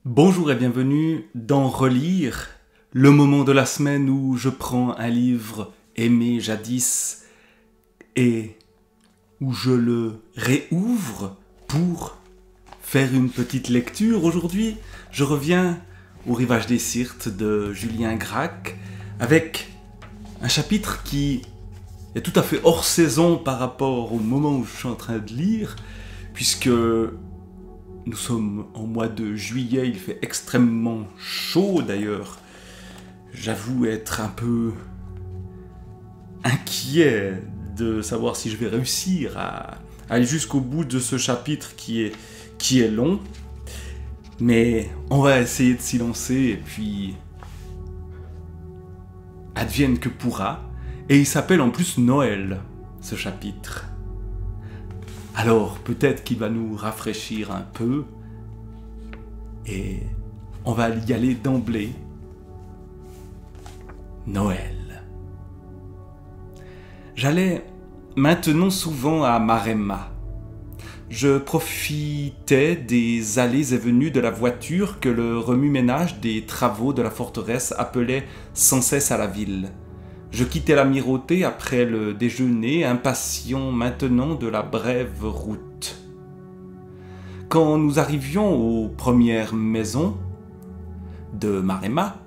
Bonjour et bienvenue dans Relire, le moment de la semaine où je prends un livre aimé jadis et où je le réouvre pour faire une petite lecture. Aujourd'hui, je reviens au Rivage des Syrtes de Julien Gracq avec un chapitre qui est tout à fait hors saison par rapport au moment où je suis en train de lire, puisque nous sommes en mois de juillet, il fait extrêmement chaud d'ailleurs. J'avoue être un peu inquiet de savoir si je vais réussir à aller jusqu'au bout de ce chapitre qui est long. Mais on va essayer de s'y lancer et puis advienne que pourra. Et il s'appelle en plus Noël, ce chapitre. Alors peut-être qu'il va nous rafraîchir un peu et on va y aller d'emblée. Noël. J'allais maintenant souvent à Maremma. Je profitais des allées et venues de la voiture que le remue-ménage des travaux de la forteresse appelait sans cesse à la ville. Je quittais l'amirauté après le déjeuner, impatient maintenant de la brève route. Quand nous arrivions aux premières maisons de Maremma,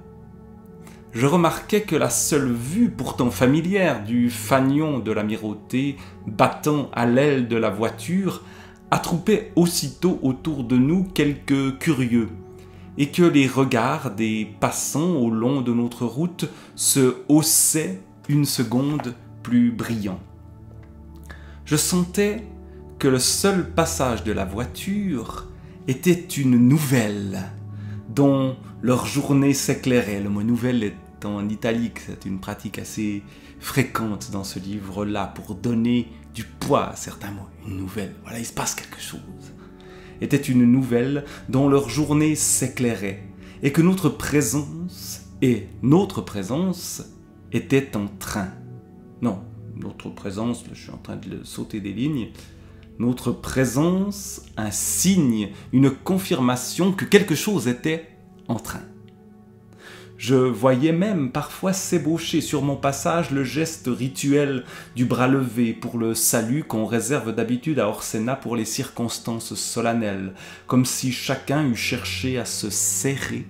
je remarquai que la seule vue pourtant familière du fanion de l'amirauté battant à l'aile de la voiture attroupait aussitôt autour de nous quelques curieux, et que les regards des passants au long de notre route se haussaient une seconde plus brillants. Je sentais que le seul passage de la voiture était une nouvelle, dont leur journée s'éclairait. Le mot « nouvelle » est en italique, c'est une pratique assez fréquente dans ce livre-là, pour donner du poids à certains mots. Une nouvelle, voilà, il se passe quelque chose. Était une nouvelle dont leur journée s'éclairait, et que notre présence était en train. Non, notre présence, je suis en train de sauter des lignes. Notre présence, un signe, une confirmation que quelque chose était en train. Je voyais même parfois s'ébaucher sur mon passage le geste rituel du bras levé pour le salut qu'on réserve d'habitude à Orsena pour les circonstances solennelles, comme si chacun eût cherché à se serrer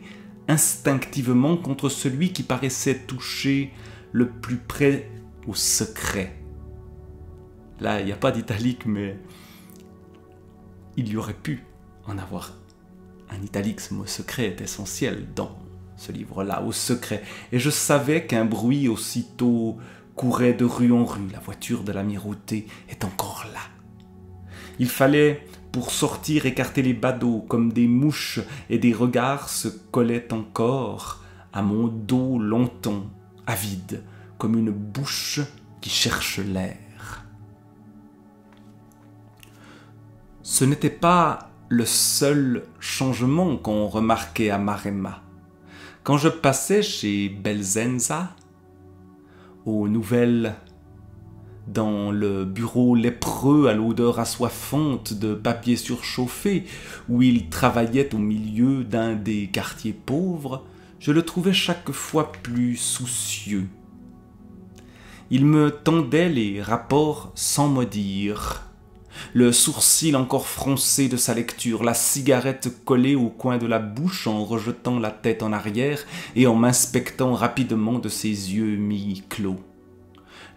instinctivement contre celui qui paraissait toucher le plus près au secret. Là, il n'y a pas d'italique, mais il y aurait pu en avoir un italique. Ce mot secret est essentiel dans ce livre-là, au secret. Et je savais qu'un bruit aussitôt courait de rue en rue. La voiture de l'amirauté est encore là. Il fallait, pour sortir, écarter les badauds comme des mouches, et des regards se collaient encore à mon dos longtemps, avide, comme une bouche qui cherche l'air. Ce n'était pas le seul changement qu'on remarquait à Maremma. Quand je passais chez Belzenza, aux nouvelles, dans le bureau lépreux à l'odeur assoiffante de papier surchauffé, où il travaillait au milieu d'un des quartiers pauvres, je le trouvais chaque fois plus soucieux. Il me tendait les rapports sans mot dire, le sourcil encore froncé de sa lecture, la cigarette collée au coin de la bouche en rejetant la tête en arrière et en m'inspectant rapidement de ses yeux mi-clos.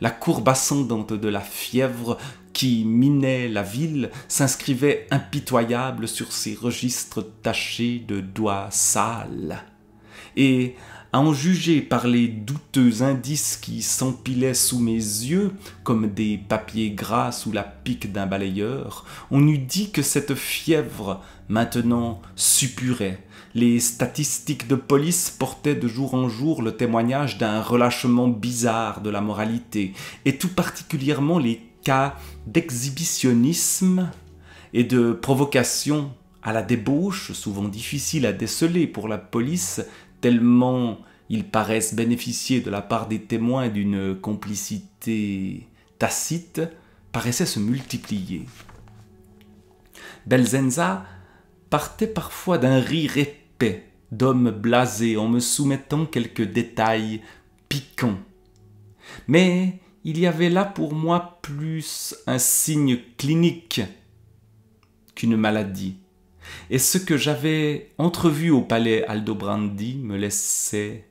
La courbe ascendante de la fièvre qui minait la ville s'inscrivait impitoyable sur ses registres tachés de doigts sales. Et, à en juger par les douteux indices qui s'empilaient sous mes yeux, comme des papiers gras sous la pique d'un balayeur, on eût dit que cette fièvre, maintenant, suppurait. Les statistiques de police portaient de jour en jour le témoignage d'un relâchement bizarre de la moralité, et tout particulièrement les cas d'exhibitionnisme et de provocation à la débauche, souvent difficiles à déceler pour la police, tellement ils paraissent bénéficier de la part des témoins d'une complicité tacite, paraissaient se multiplier. Belzenza partait parfois d'un rire m'occupait d'hommes blasés en me soumettant quelques détails piquants. Mais il y avait là pour moi plus un signe clinique qu'une maladie. Et ce que j'avais entrevu au palais Aldobrandi me laissait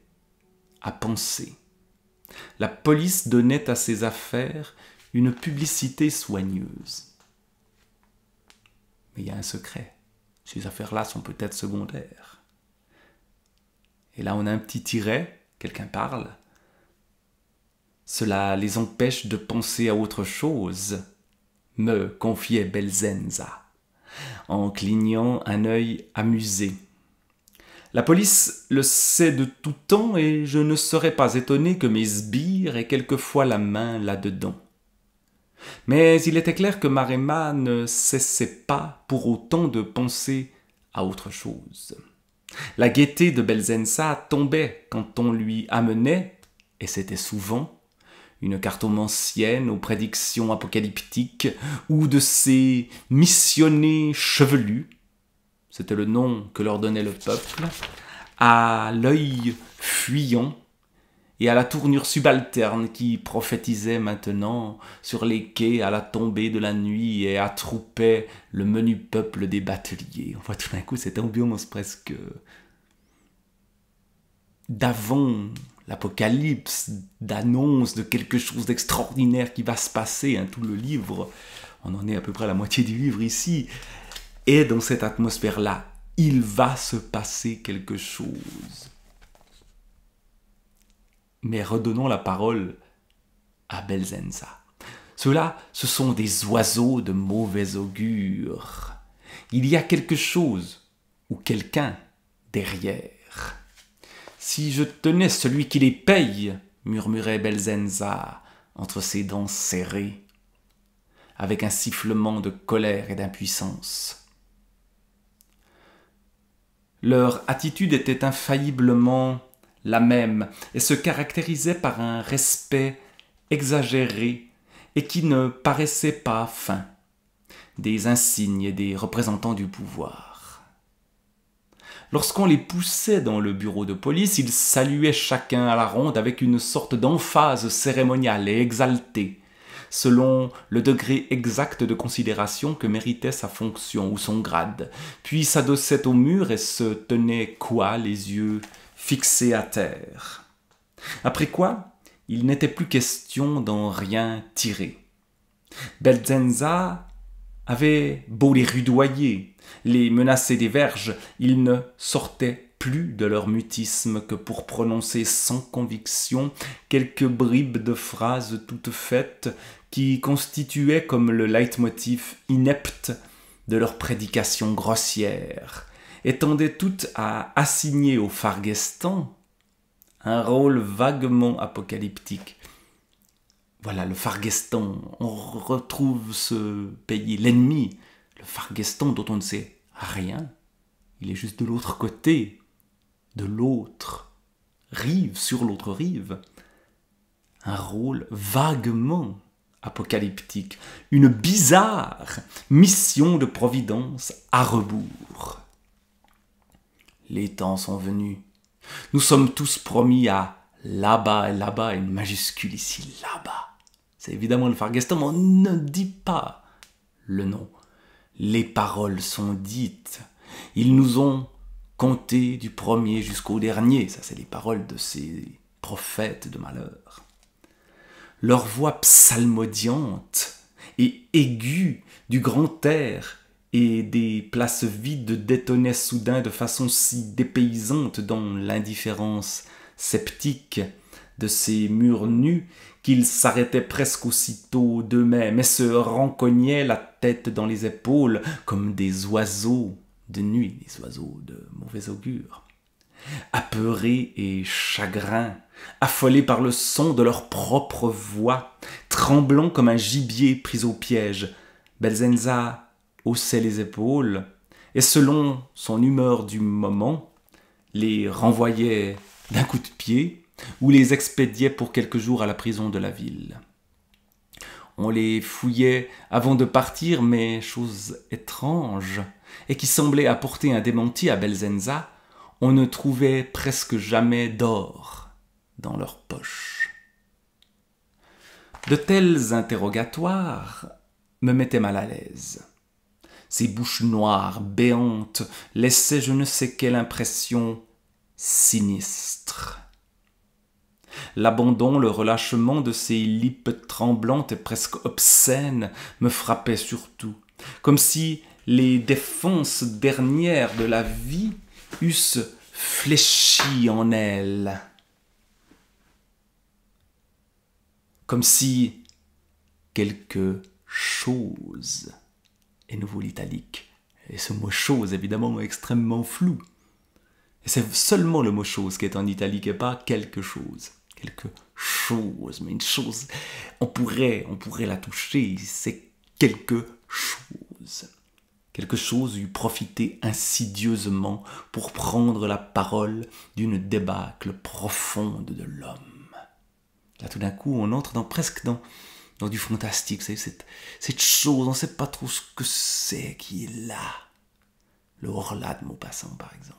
à penser. La police donnait à ces affaires une publicité soigneuse. Mais il y a un secret. Ces affaires-là sont peut-être secondaires. Et là, on a un petit tiret, quelqu'un parle. Cela les empêche de penser à autre chose, me confiait Belzenza, en clignant un œil amusé. La police le sait de tout temps et je ne serais pas étonné que mes sbires aient quelquefois la main là-dedans. Mais il était clair que Maremma ne cessait pas pour autant de penser à autre chose. La gaieté de Belzenza tombait quand on lui amenait, et c'était souvent, une cartomancienne aux prédictions apocalyptiques ou de ces missionnés chevelus, c'était le nom que leur donnait le peuple, à l'œil fuyant et à la tournure subalterne qui prophétisait maintenant sur les quais à la tombée de la nuit et attroupait le menu peuple des bateliers. On voit tout d'un coup cette ambiance presque d'avant l'apocalypse, d'annonce de quelque chose d'extraordinaire qui va se passer. Tout le livre, on en est à peu près à la moitié du livre ici, et dans cette atmosphère-là, il va se passer quelque chose. Mais redonnons la parole à Belzenza. Ceux-là, ce sont des oiseaux de mauvais augure. Il y a quelque chose, ou quelqu'un, derrière. Si je tenais celui qui les paye, murmurait Belzenza entre ses dents serrées, avec un sifflement de colère et d'impuissance. Leur attitude était infailliblement la même et se caractérisait par un respect exagéré et qui ne paraissait pas fin, des insignes et des représentants du pouvoir. Lorsqu'on les poussait dans le bureau de police, ils saluaient chacun à la ronde avec une sorte d'emphase cérémoniale et exaltée, selon le degré exact de considération que méritait sa fonction ou son grade, puis s'adossaient au mur et se tenaient coi, les yeux fixés à terre. Après quoi, il n'était plus question d'en rien tirer. Belzenza avait beau les rudoyer, les menacer des verges, ils ne sortaient plus de leur mutisme que pour prononcer sans conviction quelques bribes de phrases toutes faites qui constituaient comme le leitmotiv inepte de leurs prédications grossières et tendaient toutes à assigner au Farguestan un rôle vaguement apocalyptique. Voilà, le Farguestan, on retrouve ce pays, l'ennemi, le Farguestan dont on ne sait rien. Il est juste de l'autre côté, de l'autre rive, sur l'autre rive. Un rôle vaguement apocalyptique, une bizarre mission de providence à rebours. Les temps sont venus. Nous sommes tous promis à là-bas, et là-bas, une majuscule ici, là-bas. C'est évidemment le Farguestan, mais on ne dit pas le nom. Les paroles sont dites. Ils nous ont compté du premier jusqu'au dernier. Ça, c'est les paroles de ces prophètes de malheur. Leur voix psalmodiante et aiguë du grand air et des places vides détonnaient soudain de façon si dépaysante dans l'indifférence sceptique de ces murs nus qu'ils s'arrêtaient presque aussitôt d'eux-mêmes et se rencognaient la tête dans les épaules comme des oiseaux de nuit, des oiseaux de mauvais augure. Apeurés et chagrins, affolés par le son de leur propre voix, tremblant comme un gibier pris au piège, Belzenza haussait les épaules et selon son humeur du moment, les renvoyait d'un coup de pied ou les expédiait pour quelques jours à la prison de la ville. On les fouillait avant de partir, mais chose étrange, et qui semblait apporter un démenti à Belzenza, on ne trouvait presque jamais d'or dans leurs poches. De tels interrogatoires me mettaient mal à l'aise. Ces bouches noires, béantes, laissaient je ne sais quelle impression sinistre. L'abandon, le relâchement de ces lippes tremblantes et presque obscènes me frappait surtout, comme si les défenses dernières de la vie eussent fléchi en elles. Comme si quelque chose, et nouveau l'italique, et ce mot chose évidemment extrêmement flou, et c'est seulement le mot chose qui est en italique et pas quelque chose. Quelque chose, mais une chose, on pourrait la toucher, c'est quelque chose. Quelque chose eût profité insidieusement pour prendre la parole d'une débâcle profonde de l'homme. Là, tout d'un coup, on entre presque dans du fantastique. Cette chose, on ne sait pas trop ce que c'est qui est là. Le Horla de Maupassant, par exemple.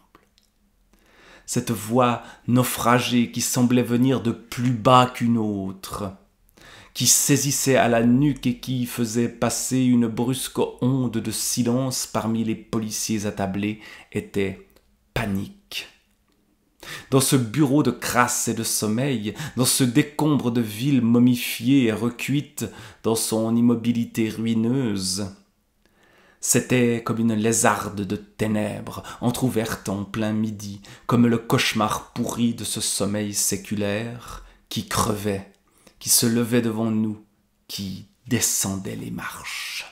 Cette voix naufragée qui semblait venir de plus bas qu'une autre, qui saisissait à la nuque et qui faisait passer une brusque onde de silence parmi les policiers attablés, était panique. Dans ce bureau de crasse et de sommeil, dans ce décombre de ville momifiée et recuite dans son immobilité ruineuse, c'était comme une lézarde de ténèbres, entr'ouverte en plein midi, comme le cauchemar pourri de ce sommeil séculaire qui crevait, qui se levait devant nous, qui descendait les marches.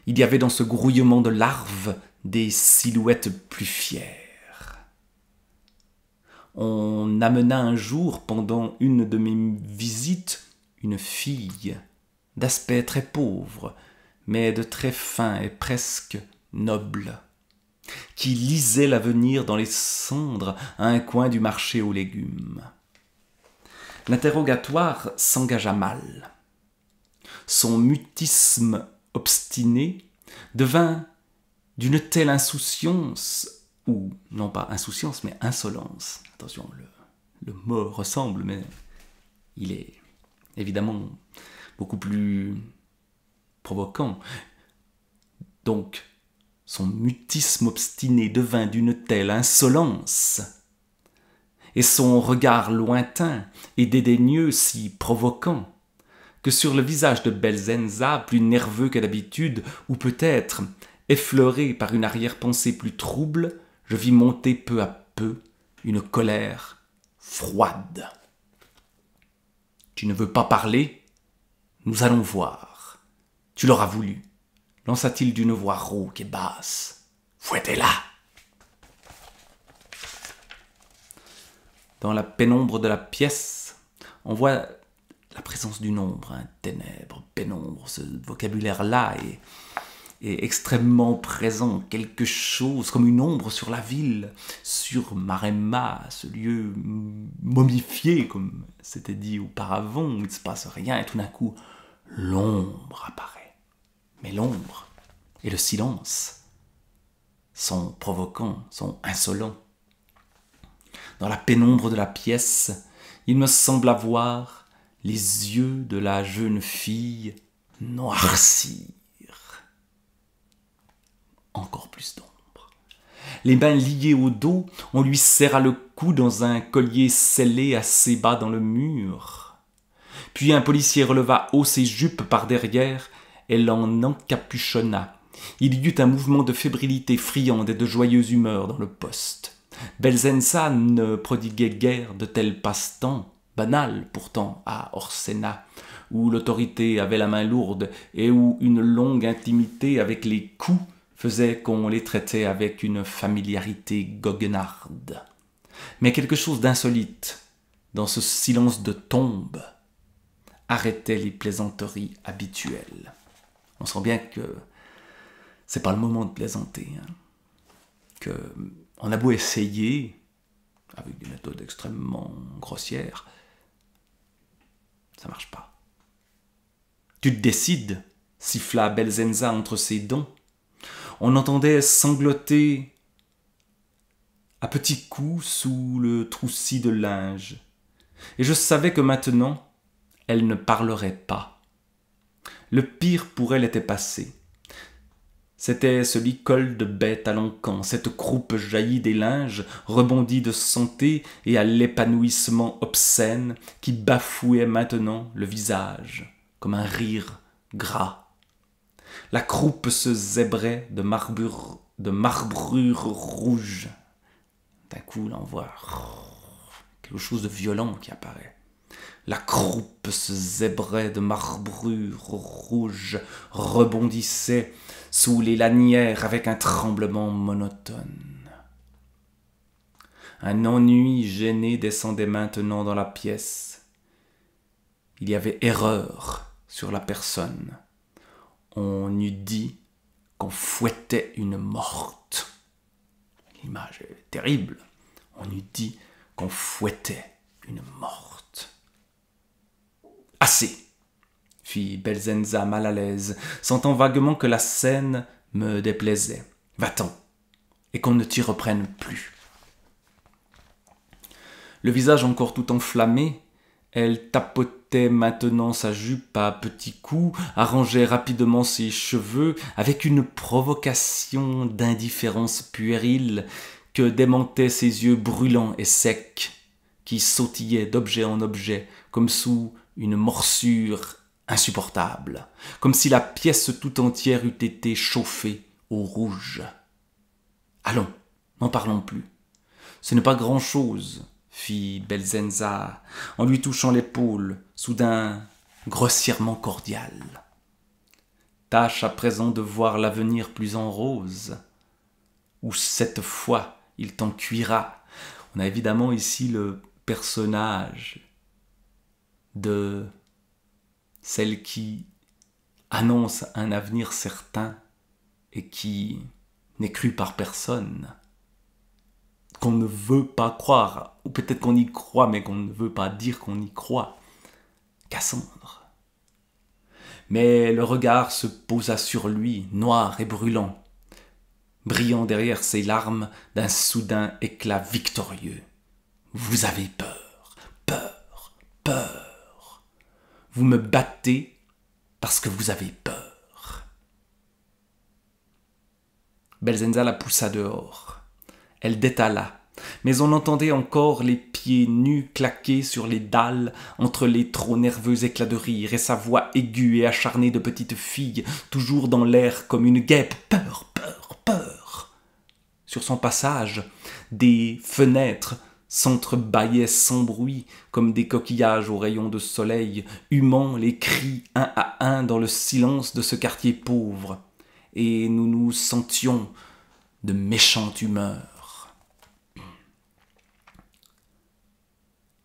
Il y avait dans ce grouillement de larves des silhouettes plus fières. On amena un jour, pendant une de mes visites, une fille, d'aspect très pauvre, mais de très fin et presque noble, qui lisait l'avenir dans les cendres à un coin du marché aux légumes. L'interrogatoire s'engagea mal. Son mutisme obstiné devint d'une telle insouciance, ou non pas insouciance, mais insolence. Attention, le mot ressemble, mais il est évidemment beaucoup plus provoquant. Donc, son mutisme obstiné devint d'une telle insolence, et son regard lointain et dédaigneux si provoquant, que sur le visage de Belzenza, plus nerveux que d'habitude, ou peut-être effleuré par une arrière-pensée plus trouble, je vis monter peu à peu une colère froide. « Tu ne veux pas parler ? Nous allons voir. Tu l'auras voulu, lança-t-il d'une voix rauque et basse. Fouettez-la !» Dans la pénombre de la pièce, on voit la présence d'une ombre, ténèbres, pénombre. Ce vocabulaire-là est extrêmement présent. Quelque chose comme une ombre sur la ville, sur Maremma, ce lieu momifié, comme c'était dit auparavant, où il ne se passe rien, et tout d'un coup, l'ombre apparaît. Mais l'ombre et le silence sont provoquants, sont insolents. Dans la pénombre de la pièce, il me semble voir les yeux de la jeune fille noircir. Encore plus d'ombre. Les mains liées au dos, on lui serra le cou dans un collier scellé assez bas dans le mur. Puis un policier releva haut ses jupes par derrière et l'en encapuchonna. Il y eut un mouvement de fébrilité friande et de joyeuse humeur dans le poste. Belzenza ne prodiguait guère de tels passe-temps, banals pourtant à Orsena, où l'autorité avait la main lourde et où une longue intimité avec les coups faisait qu'on les traitait avec une familiarité goguenarde. Mais quelque chose d'insolite, dans ce silence de tombe, arrêtait les plaisanteries habituelles. On sent bien que c'est pas le moment de plaisanter, que on a beau essayer, avec des méthodes extrêmement grossières, ça marche pas. Tu te décides, siffla Belzenza entre ses dents. On entendait sangloter à petits coups sous le troussis de linge. Et je savais que maintenant, elle ne parlerait pas. Le pire pour elle était passé. C'était ce licol de bête à l'encan, cette croupe jaillie des linges, rebondie de santé et à l'épanouissement obscène, qui bafouait maintenant le visage, comme un rire gras. La croupe se zébrait de marbrures rouges. D'un coup, là, on voit quelque chose de violent qui apparaît. La croupe se zébrait de marbrures rouges, rebondissait sous les lanières avec un tremblement monotone. Un ennui gêné descendait maintenant dans la pièce. Il y avait erreur sur la personne. On eût dit qu'on fouettait une morte. L'image est terrible. On eût dit qu'on fouettait une morte. Assez, fit Belzenza mal à l'aise, sentant vaguement que la scène me déplaisait. Va-t'en, et qu'on ne t'y reprenne plus. Le visage encore tout enflammé, elle tapotait maintenant sa jupe à petits coups, arrangeait rapidement ses cheveux avec une provocation d'indifférence puérile que démentaient ses yeux brûlants et secs, qui sautillaient d'objet en objet comme sous une morsure insupportable, comme si la pièce tout entière eût été chauffée au rouge. Allons, n'en parlons plus. Ce n'est pas grand-chose, fit Belzenza, en lui touchant l'épaule, soudain grossièrement cordial. Tâche à présent de voir l'avenir plus en rose, où cette fois il t'en cuira. On a évidemment ici le personnage de celle qui annonce un avenir certain et qui n'est crue par personne, qu'on ne veut pas croire, ou peut-être qu'on y croit, mais qu'on ne veut pas dire qu'on y croit. Cassandre. Mais le regard se posa sur lui, noir et brûlant, brillant derrière ses larmes d'un soudain éclat victorieux. Vous avez peur, peur, peur. Vous me battez parce que vous avez peur. Belzenza la poussa dehors. Elle détala, mais on entendait encore les pieds nus claquer sur les dalles entre les trop nerveux éclats de rire et sa voix aiguë et acharnée de petite fille, toujours dans l'air comme une guêpe. Peur, peur, peur. Sur son passage, des fenêtres s'entrebâillaient sans bruit comme des coquillages aux rayons de soleil, humant les cris un à un dans le silence de ce quartier pauvre, et nous nous sentions de méchante humeur.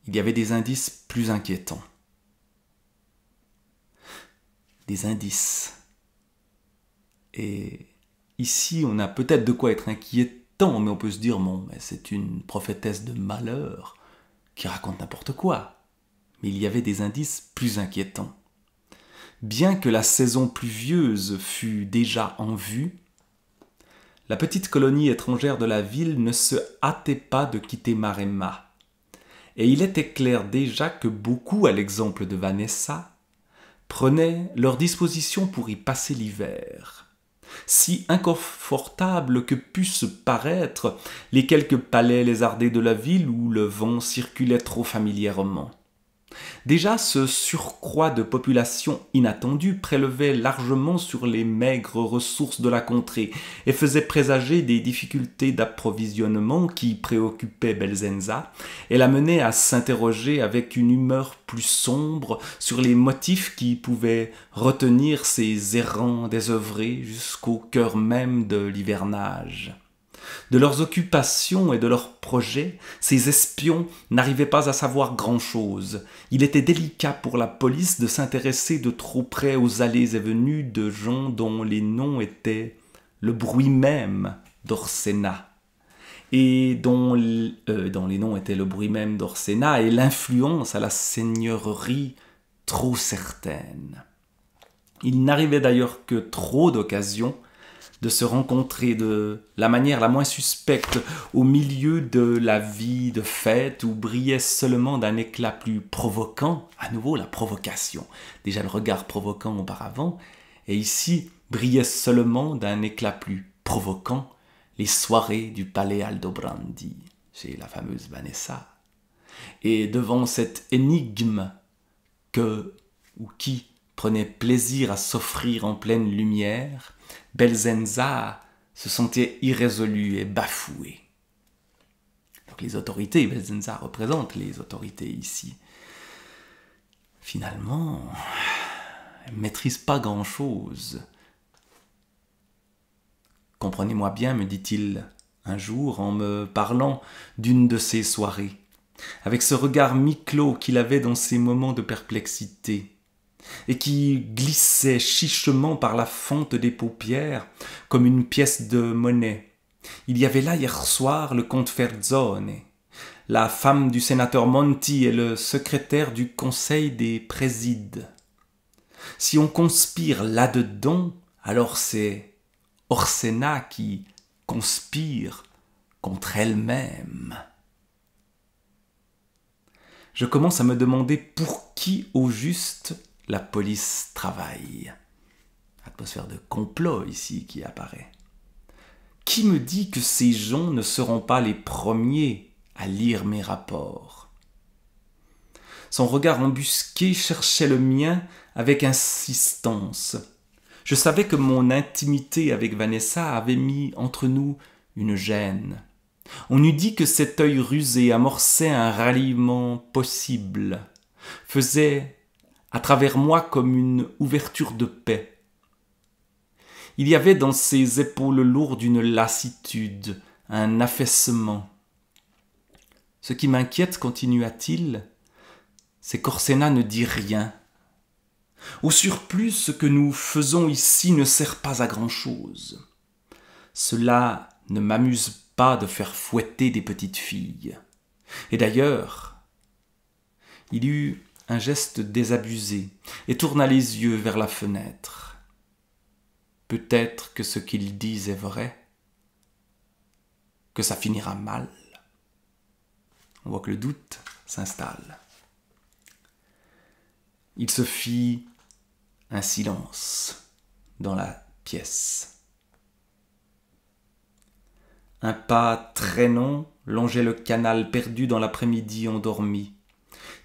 Il y avait des indices plus inquiétants. Des indices. Et ici, on a peut-être de quoi être inquiétant, mais on peut se dire, bon, mais c'est une prophétesse de malheur qui raconte n'importe quoi. Mais il y avait des indices plus inquiétants. Bien que la saison pluvieuse fût déjà en vue, la petite colonie étrangère de la ville ne se hâtait pas de quitter Maremma. Et il était clair déjà que beaucoup, à l'exemple de Vanessa, prenaient leurs dispositions pour y passer l'hiver. Si inconfortables que pussent paraître les quelques palais lézardés de la ville où le vent circulait trop familièrement. Déjà, ce surcroît de population inattendue prélevait largement sur les maigres ressources de la contrée et faisait présager des difficultés d'approvisionnement qui préoccupaient Belzenza et la menaient à s'interroger avec une humeur plus sombre sur les motifs qui pouvaient retenir ces errants désœuvrés jusqu'au cœur même de l'hivernage. De leurs occupations et de leurs projets, ces espions n'arrivaient pas à savoir grand-chose. Il était délicat pour la police de s'intéresser de trop près aux allées et venues de gens dont les noms étaient le bruit même d'Orsena, et dont les noms étaient le bruit même d'Orsena et l'influence à la seigneurie trop certaine. Il n'arrivait d'ailleurs que trop d'occasions de se rencontrer de la manière la moins suspecte au milieu de la vie de fête où brillait seulement d'un éclat plus provoquant, à nouveau la provocation, déjà le regard provoquant auparavant, et ici brillait seulement d'un éclat plus provoquant les soirées du palais Aldobrandi, chez la fameuse Vanessa. Et devant cette énigme que ou qui prenait plaisir à s'offrir en pleine lumière, Belzenza se sentait irrésolu et bafoué. Donc les autorités, Belzenza représente les autorités ici. Finalement, elle ne maîtrise pas grand-chose. Comprenez-moi bien, me dit-il un jour en me parlant d'une de ces soirées, avec ce regard mi-clos qu'il avait dans ses moments de perplexité, et qui glissait chichement par la fente des paupières comme une pièce de monnaie. Il y avait là hier soir le comte Ferzone, la femme du sénateur Monti et le secrétaire du conseil des présides. Si on conspire là-dedans, alors c'est Orsena qui conspire contre elle-même. Je commence à me demander pour qui au juste la police travaille. Atmosphère de complot ici qui apparaît. Qui me dit que ces gens ne seront pas les premiers à lire mes rapports? Son regard embusqué cherchait le mien avec insistance. Je savais que mon intimité avec Vanessa avait mis entre nous une gêne. On eût dit que cet œil rusé amorçait un ralliement possible, faisait à travers moi comme une ouverture de paix. Il y avait dans ses épaules lourdes une lassitude, un affaissement. Ce qui m'inquiète, continua-t-il, c'est qu'Orsena ne dit rien. Au surplus, ce que nous faisons ici ne sert pas à grand-chose. Cela ne m'amuse pas de faire fouetter des petites filles. Et d'ailleurs, il eut un geste désabusé et tourna les yeux vers la fenêtre. Peut-être que ce qu'il dit est vrai, que ça finira mal. On voit que le doute s'installe. Il se fit un silence dans la pièce. Un pas traînant longeait le canal perdu dans l'après-midi endormi.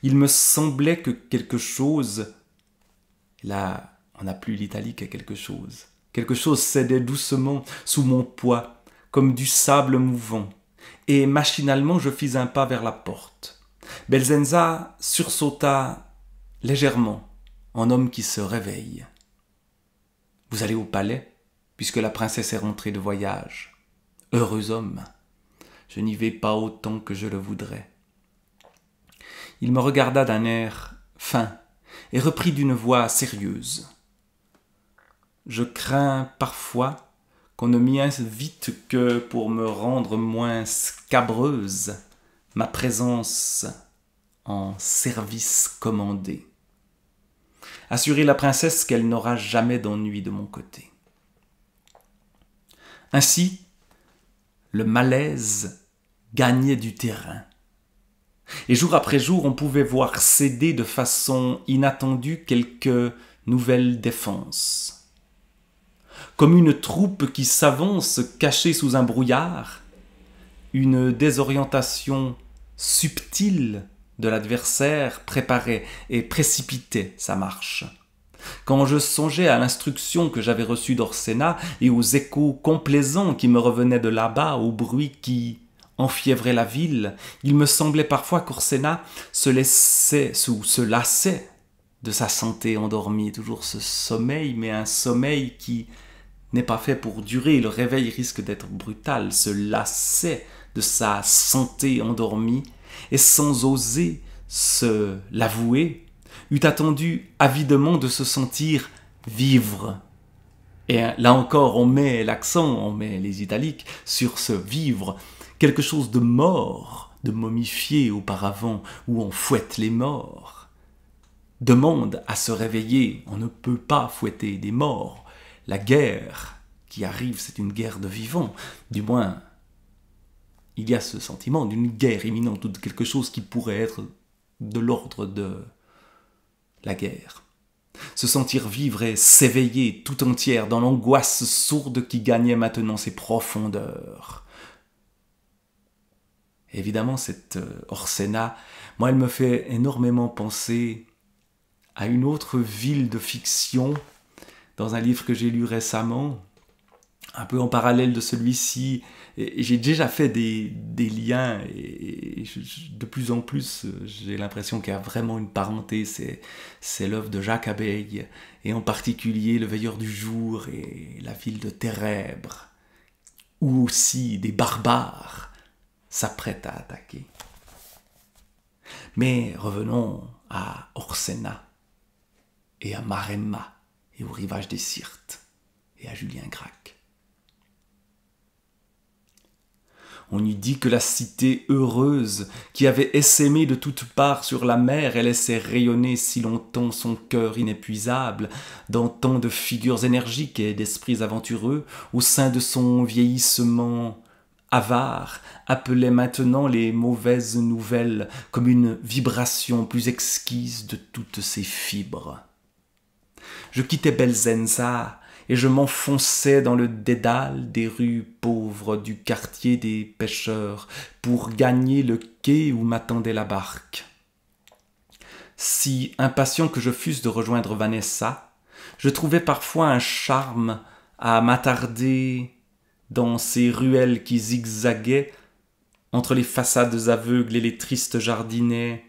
Il me semblait que quelque chose, là on n'a plus l'italique à quelque chose cédait doucement sous mon poids, comme du sable mouvant, et machinalement je fis un pas vers la porte. Belzenza sursauta légèrement, en homme qui se réveille. « Vous allez au palais, puisque la princesse est rentrée de voyage. Heureux homme, je n'y vais pas autant que je le voudrais. » Il me regarda d'un air fin et reprit d'une voix sérieuse. « Je crains parfois qu'on ne m'y invite que pour me rendre moins scabreuse, ma présence en service commandé. Assurez la princesse qu'elle n'aura jamais d'ennui de mon côté. » Ainsi, le malaise gagnait du terrain. Et jour après jour, on pouvait voir céder de façon inattendue quelques nouvelles défenses. Comme une troupe qui s'avance cachée sous un brouillard, une désorientation subtile de l'adversaire préparait et précipitait sa marche. Quand je songeais à l'instruction que j'avais reçue d'Orsena et aux échos complaisants qui me revenaient de là-bas, au bruit qui enfiévrait la ville, il me semblait parfois qu'Orsena se lassait de sa santé endormie, toujours ce sommeil, mais un sommeil qui n'est pas fait pour durer, le réveil risque d'être brutal, se lassait de sa santé endormie, et sans oser se l'avouer, eût attendu avidement de se sentir vivre. Et là encore, on met l'accent, on met les italiques sur ce vivre, quelque chose de mort, de momifié auparavant, où on fouette les morts. Demande à se réveiller, on ne peut pas fouetter des morts. La guerre qui arrive, c'est une guerre de vivants. Du moins, il y a ce sentiment d'une guerre imminente ou de quelque chose qui pourrait être de l'ordre de la guerre. Se sentir vivre et s'éveiller tout entière dans l'angoisse sourde qui gagnait maintenant ses profondeurs. Évidemment, cette Orsena, moi, elle me fait énormément penser à une autre ville de fiction dans un livre que j'ai lu récemment, un peu en parallèle de celui-ci. Et j'ai déjà fait des liens et de plus en plus, j'ai l'impression qu'il y a vraiment une parenté. C'est l'œuvre de Jacques Abeille, et en particulier Le Veilleur du Jour et la ville de Térèbres, où aussi des barbares s'apprêtent à attaquer. Mais revenons à Orsena et à Maremma et au rivage des Syrtes et à Julien Gracq. On eût dit que la cité heureuse, qui avait essaimé de toutes parts sur la mer et laissé rayonner si longtemps son cœur inépuisable, dans tant de figures énergiques et d'esprits aventureux, au sein de son vieillissement avare, appelait maintenant les mauvaises nouvelles comme une vibration plus exquise de toutes ses fibres. Je quittais Belzenza et je m'enfonçais dans le dédale des rues pauvres du quartier des pêcheurs pour gagner le quai où m'attendait la barque. Si impatient que je fusse de rejoindre Vanessa, je trouvais parfois un charme à m'attarder dans ces ruelles qui zigzaguaient entre les façades aveugles et les tristes jardinets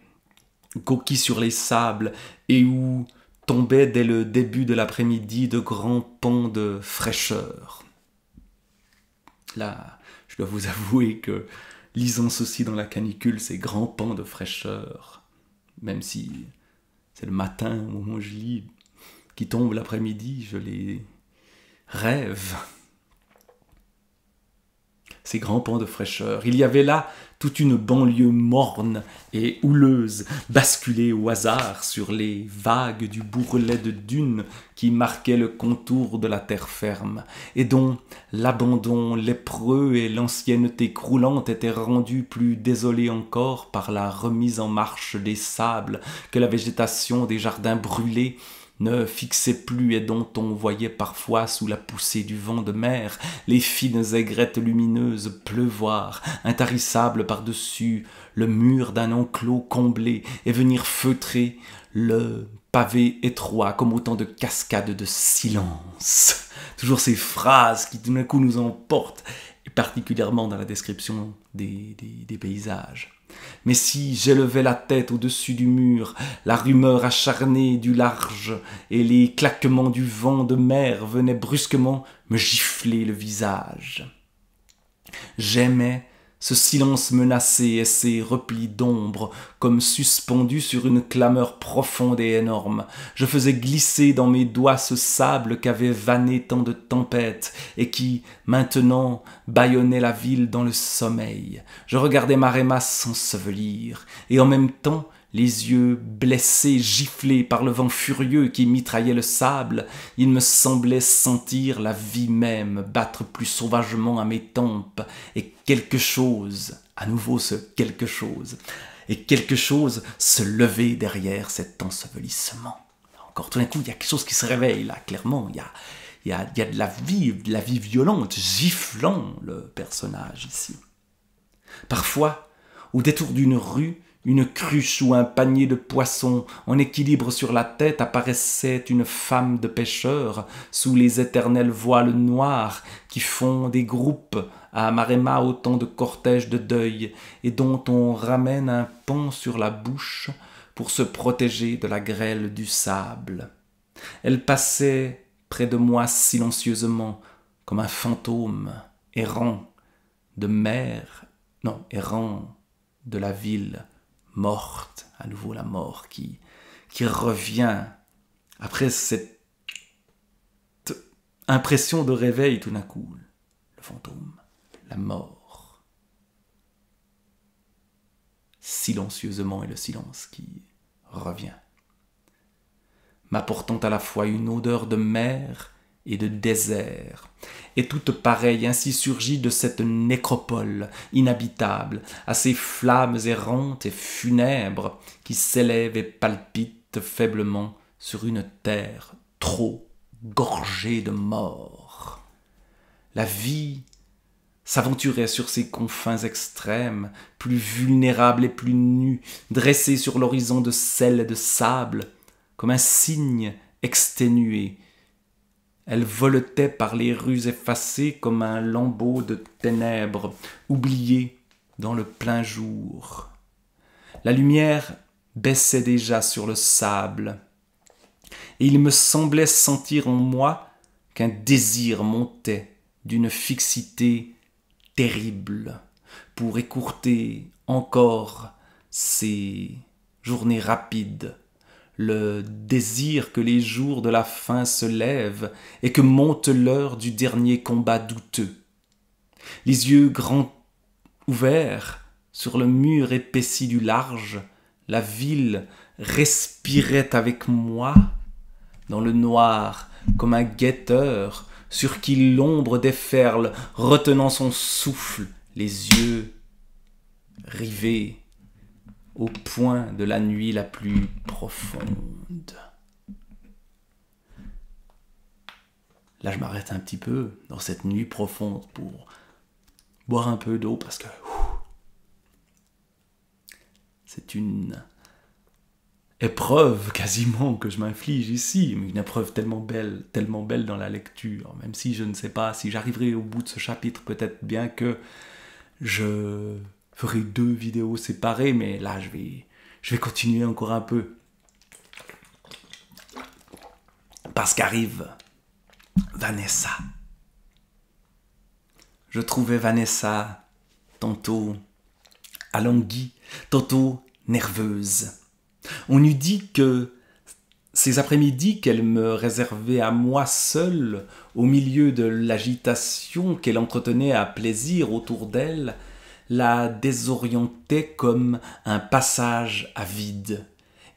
coquilles sur les sables, et où tombaient dès le début de l'après-midi de grands pans de fraîcheur. Là, je dois vous avouer que, lisant ceci dans la canicule, ces grands pans de fraîcheur, même si c'est le matin au moment où je lis, qui tombe l'après-midi, je les rêve. Ces grands pans de fraîcheur. Il y avait là toute une banlieue morne et houleuse, basculée au hasard sur les vagues du bourrelet de dunes qui marquaient le contour de la terre ferme, et dont l'abandon lépreux et l'ancienneté croulante étaient rendus plus désolés encore par la remise en marche des sables que la végétation des jardins brûlés ne fixait plus et dont on voyait parfois sous la poussée du vent de mer les fines aigrettes lumineuses pleuvoir, intarissables par-dessus le mur d'un enclos comblé et venir feutrer le pavé étroit comme autant de cascades de silence. Toujours ces phrases qui tout d'un coup nous emportent, et particulièrement dans la description des paysages. Mais si j'élevais la tête au-dessus du mur, la rumeur acharnée du large et les claquements du vent de mer venaient brusquement me gifler le visage. J'aimais ce silence menacé et ces replis d'ombre, comme suspendus sur une clameur profonde et énorme. Je faisais glisser dans mes doigts ce sable qu'avait vanné tant de tempêtes et qui, maintenant, bâillonnait la ville dans le sommeil. Je regardais Maremma s'ensevelir, et en même temps, les yeux blessés, giflés par le vent furieux qui mitraillait le sable, il me semblait sentir la vie même battre plus sauvagement à mes tempes, et quelque chose, à nouveau ce quelque chose, et quelque chose se lever derrière cet ensevelissement. Encore tout d'un coup, il y a quelque chose qui se réveille là, clairement, il y a de la vie violente, giflant le personnage ici. Parfois, au détour d'une rue, une cruche ou un panier de poissons en équilibre sur la tête apparaissait une femme de pêcheur sous les éternels voiles noirs qui font des groupes à Maremma autant de cortèges de deuil et dont on ramène un pan sur la bouche pour se protéger de la grêle du sable. Elle passait près de moi silencieusement comme un fantôme errant errant de la ville morte, à nouveau la mort qui revient après cette impression de réveil tout d'un coup, le fantôme, la mort, silencieusement et le silence qui revient, m'apportant à la fois une odeur de mer et de désert, et toute pareille ainsi surgit de cette nécropole inhabitable, à ces flammes errantes et funèbres qui s'élèvent et palpitent faiblement sur une terre trop gorgée de mort. La vie s'aventurait sur ces confins extrêmes, plus vulnérables et plus nus, dressés sur l'horizon de sel et de sable, comme un cygne exténué. Elle voletait par les rues effacées comme un lambeau de ténèbres, oublié dans le plein jour. La lumière baissait déjà sur le sable, et il me semblait sentir en moi qu'un désir montait d'une fixité terrible pour écourter encore ces journées rapides, le désir que les jours de la fin se lèvent et que monte l'heure du dernier combat douteux. Les yeux grands ouverts sur le mur épaissi du large, la ville respirait avec moi dans le noir comme un guetteur sur qui l'ombre déferle, retenant son souffle, les yeux rivés au point de la nuit la plus profonde. Là, je m'arrête un petit peu dans cette nuit profonde pour boire un peu d'eau parce que c'est une épreuve quasiment que je m'inflige ici, mais une épreuve tellement belle dans la lecture, même si je ne sais pas si j'arriverai au bout de ce chapitre, peut-être bien que je ferai 2 vidéos séparées, mais là je vais continuer encore un peu. Parce qu'arrive Vanessa. Je trouvais Vanessa tantôt alanguie, tantôt nerveuse. On eût dit que ces après-midi qu'elle me réservait à moi seule, au milieu de l'agitation qu'elle entretenait à plaisir autour d'elle, la désorientait comme un passage à vide,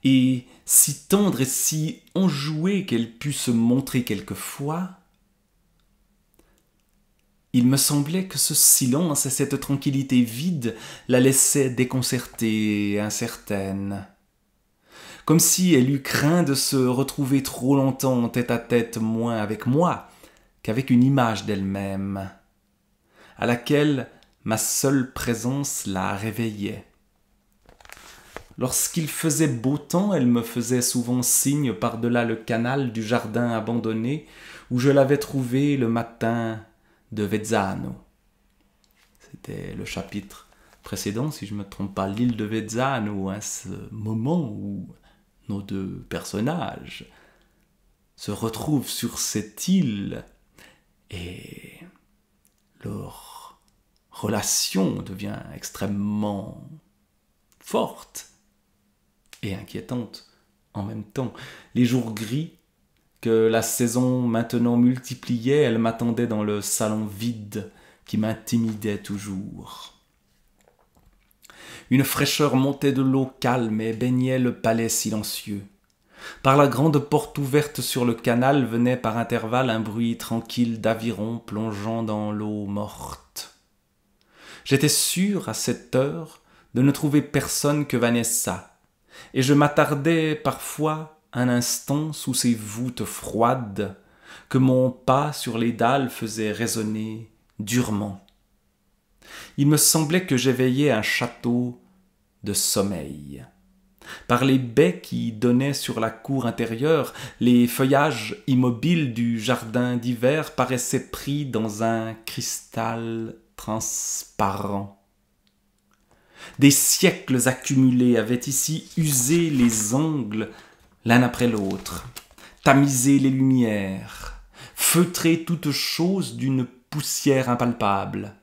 et si tendre et si enjouée qu'elle pût se montrer quelquefois, il me semblait que ce silence et cette tranquillité vide la laissaient déconcertée et incertaine. Comme si elle eût craint de se retrouver trop longtemps en tête-à-tête moins avec moi qu'avec une image d'elle-même, à laquelle ma seule présence la réveillait. Lorsqu'il faisait beau temps, elle me faisait souvent signe par-delà le canal du jardin abandonné où je l'avais trouvée le matin de Vezzano. C'était le chapitre précédent, si je ne me trompe pas, l'île de Vezzano, ce moment où nos 2 personnages se retrouvent sur cette île et leur relation devient extrêmement forte et inquiétante en même temps. Les jours gris que la saison maintenant multipliait, elle m'attendait dans le salon vide qui m'intimidait toujours. Une fraîcheur montait de l'eau calme et baignait le palais silencieux. Par la grande porte ouverte sur le canal venait par intervalles un bruit tranquille d'aviron plongeant dans l'eau morte. J'étais sûr, à cette heure, de ne trouver personne que Vanessa, et je m'attardais parfois un instant sous ces voûtes froides que mon pas sur les dalles faisait résonner durement. Il me semblait que j'éveillais un château de sommeil. Par les baies qui donnaient sur la cour intérieure, les feuillages immobiles du jardin d'hiver paraissaient pris dans un cristal transparent. Des siècles accumulés avaient ici usé les angles l'un après l'autre, tamisé les lumières, feutré toute chose d'une poussière impalpable,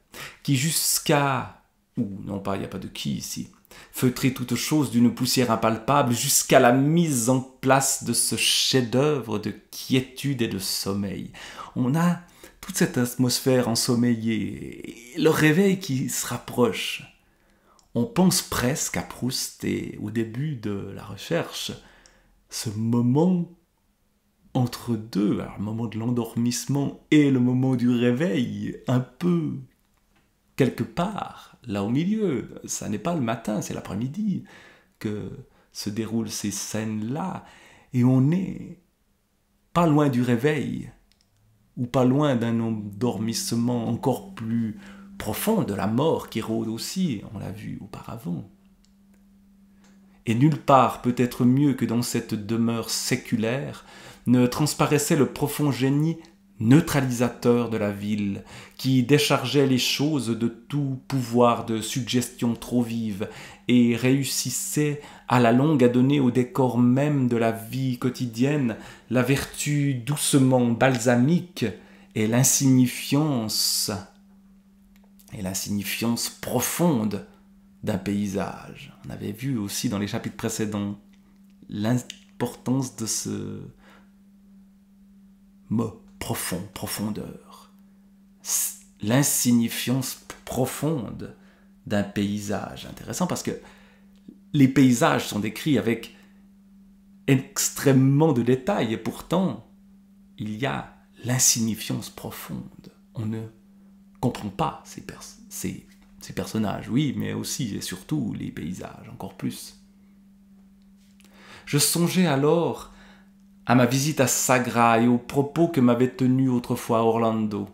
qui jusqu'à... ou non pas, il n'y a pas de qui ici, feutrer toute chose d'une poussière impalpable jusqu'à la mise en place de ce chef-d'œuvre de quiétude et de sommeil. On a toute cette atmosphère ensommeignée, et le réveil qui se rapproche. On pense presque à Proust et au début de la recherche, ce moment entre deux, alors, le moment de l'endormissement et le moment du réveil, un peu quelque part, là au milieu. Ça n'est pas le matin, c'est l'après-midi que se déroulent ces scènes-là. Et on n'est pas loin du réveil, ou pas loin d'un endormissement encore plus profond, de la mort qui rôde aussi, on l'a vu auparavant. Et nulle part, peut-être mieux que dans cette demeure séculaire, ne transparaissait le profond génie neutralisateur de la ville, qui déchargeait les choses de tout pouvoir de suggestion trop vive et réussissait à la longue à donner au décor même de la vie quotidienne la vertu doucement balsamique et l'insignifiance profonde d'un paysage. On avait vu aussi dans les chapitres précédents l'importance de ce mot profond, profondeur. L'insignifiance profonde d'un paysage. Intéressant parce que les paysages sont décrits avec extrêmement de détails et pourtant il y a l'insignifiance profonde. On ne comprend pas ces personnages, oui, mais aussi et surtout les paysages, encore plus. Je songeais alors à ma visite à Sagra et aux propos que m'avait tenus autrefois Orlando,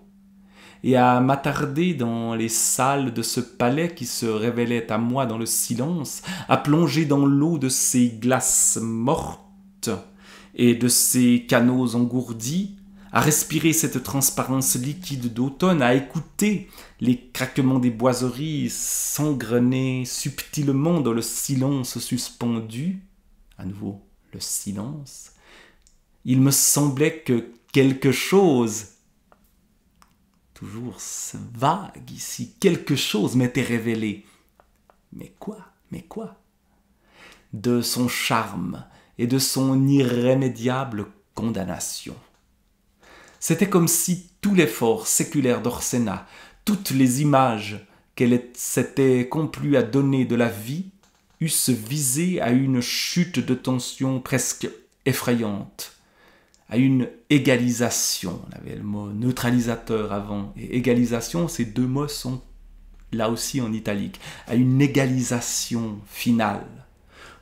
et à m'attarder dans les salles de ce palais qui se révélait à moi dans le silence, à plonger dans l'eau de ces glaces mortes et de ces canaux engourdis, à respirer cette transparence liquide d'automne, à écouter les craquements des boiseries s'engrener subtilement dans le silence suspendu, à nouveau le silence. Il me semblait que quelque chose, toujours vague ici, quelque chose m'était révélé. Mais quoi? De son charme et de son irrémédiable condamnation. C'était comme si tout l'effort séculaire d'Orsena, toutes les images qu'elle s'était complue à donner de la vie, eussent visé à une chute de tension presque effrayante, à une égalisation. On avait le mot neutralisateur avant, et égalisation, ces deux mots sont là aussi en italique, à une égalisation finale,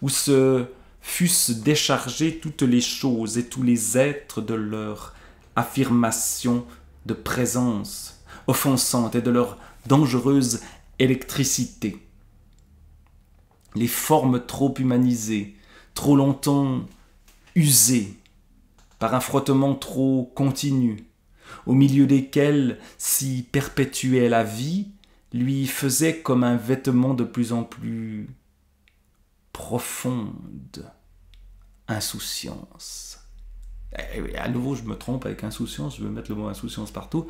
où se fussent déchargées toutes les choses et tous les êtres de leur affirmation de présence offensante et de leur dangereuse électricité. Les formes trop humanisées, trop longtemps usées, par un frottement trop continu, au milieu desquels s'y perpétuait la vie, lui faisait comme un vêtement de plus en plus profonde insouciance. Et à nouveau, je me trompe avec insouciance, je veux mettre le mot insouciance partout.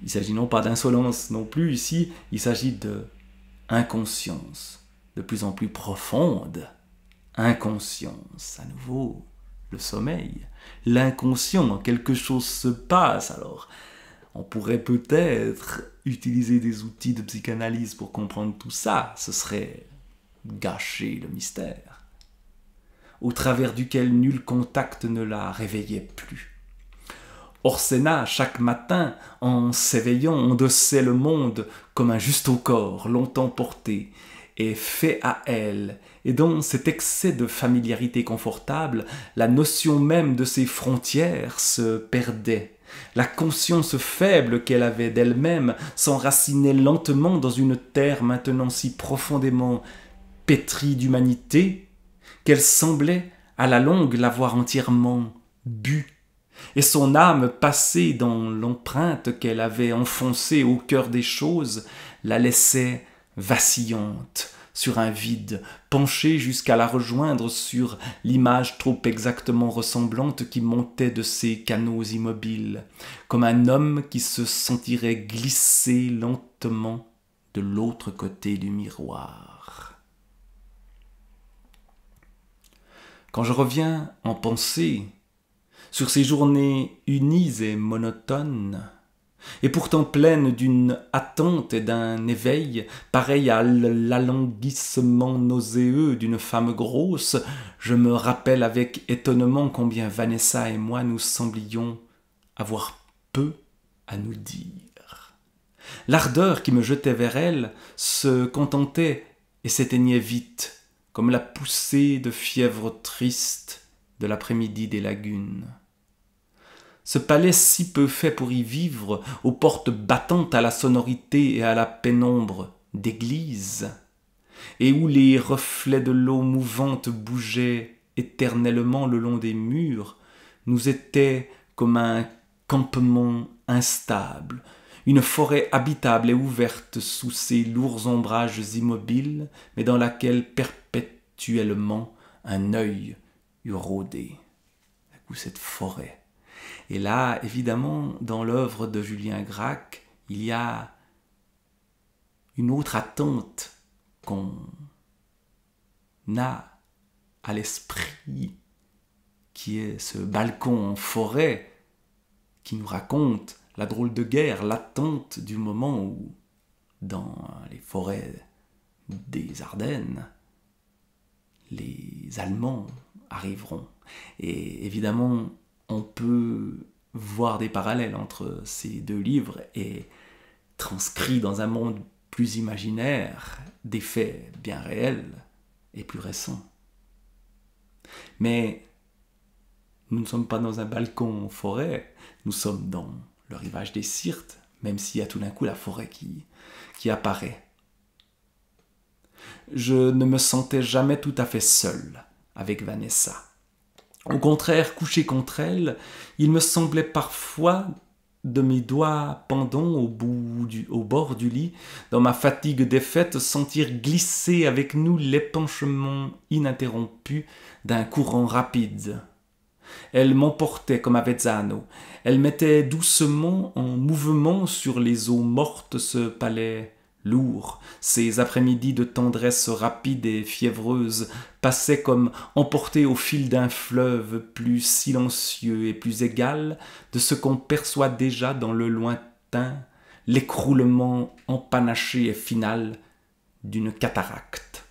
Il ne s'agit non pas d'insolence non plus ici, il s'agit de inconscience, de plus en plus profonde inconscience, à nouveau. Le sommeil, l'inconscient, quelque chose se passe. Alors, on pourrait peut-être utiliser des outils de psychanalyse pour comprendre tout ça. Ce serait gâcher le mystère, au travers duquel nul contact ne la réveillait plus. Orsena, chaque matin, en s'éveillant, endossait le monde comme un juste au corps, longtemps porté, et fait à elle, et dans cet excès de familiarité confortable, la notion même de ses frontières se perdait. La conscience faible qu'elle avait d'elle-même s'enracinait lentement dans une terre maintenant si profondément pétrie d'humanité qu'elle semblait à la longue l'avoir entièrement bu. Et son âme, passée dans l'empreinte qu'elle avait enfoncée au cœur des choses, la laissait vacillante sur un vide, penchée jusqu'à la rejoindre sur l'image trop exactement ressemblante qui montait de ses canaux immobiles, comme un homme qui se sentirait glisser lentement de l'autre côté du miroir. Quand je reviens en pensée sur ces journées unies et monotones, et pourtant pleine d'une attente et d'un éveil, pareil à l'alanguissement nauséeux d'une femme grosse, je me rappelle avec étonnement combien Vanessa et moi nous semblions avoir peu à nous dire. L'ardeur qui me jetait vers elle se contentait et s'éteignait vite, comme la poussée de fièvre triste de l'après-midi des lagunes. Ce palais si peu fait pour y vivre, aux portes battantes à la sonorité et à la pénombre d'église, et où les reflets de l'eau mouvante bougeaient éternellement le long des murs, nous était comme un campement instable, une forêt habitable et ouverte sous ses lourds ombrages immobiles, mais dans laquelle perpétuellement un œil eût rôdé. Ou cette forêt. Et là, évidemment, dans l'œuvre de Julien Gracq, il y a une autre attente qu'on a à l'esprit, qui est ce balcon en forêt qui nous raconte la drôle de guerre, l'attente du moment où, dans les forêts des Ardennes, les Allemands arriveront. Et évidemment, on peut voir des parallèles entre ces deux livres et transcrit dans un monde plus imaginaire des faits bien réels et plus récents. Mais nous ne sommes pas dans un balcon en forêt, nous sommes dans le rivage des Syrtes, même s'il y a tout d'un coup la forêt qui apparaît. Je ne me sentais jamais tout à fait seul avec Vanessa. Au contraire, couché contre elle, il me semblait parfois, de mes doigts pendants au bord du lit, dans ma fatigue défaite, sentir glisser avec nous l'épanchement ininterrompu d'un courant rapide. Elle m'emportait comme Avezzano. Elle mettait doucement en mouvement sur les eaux mortes ce palais lourd. Ces après-midi de tendresse rapide et fiévreuse passaient comme emportés au fil d'un fleuve plus silencieux et plus égal de ce qu'on perçoit déjà dans le lointain, l'écroulement empanaché et final d'une cataracte.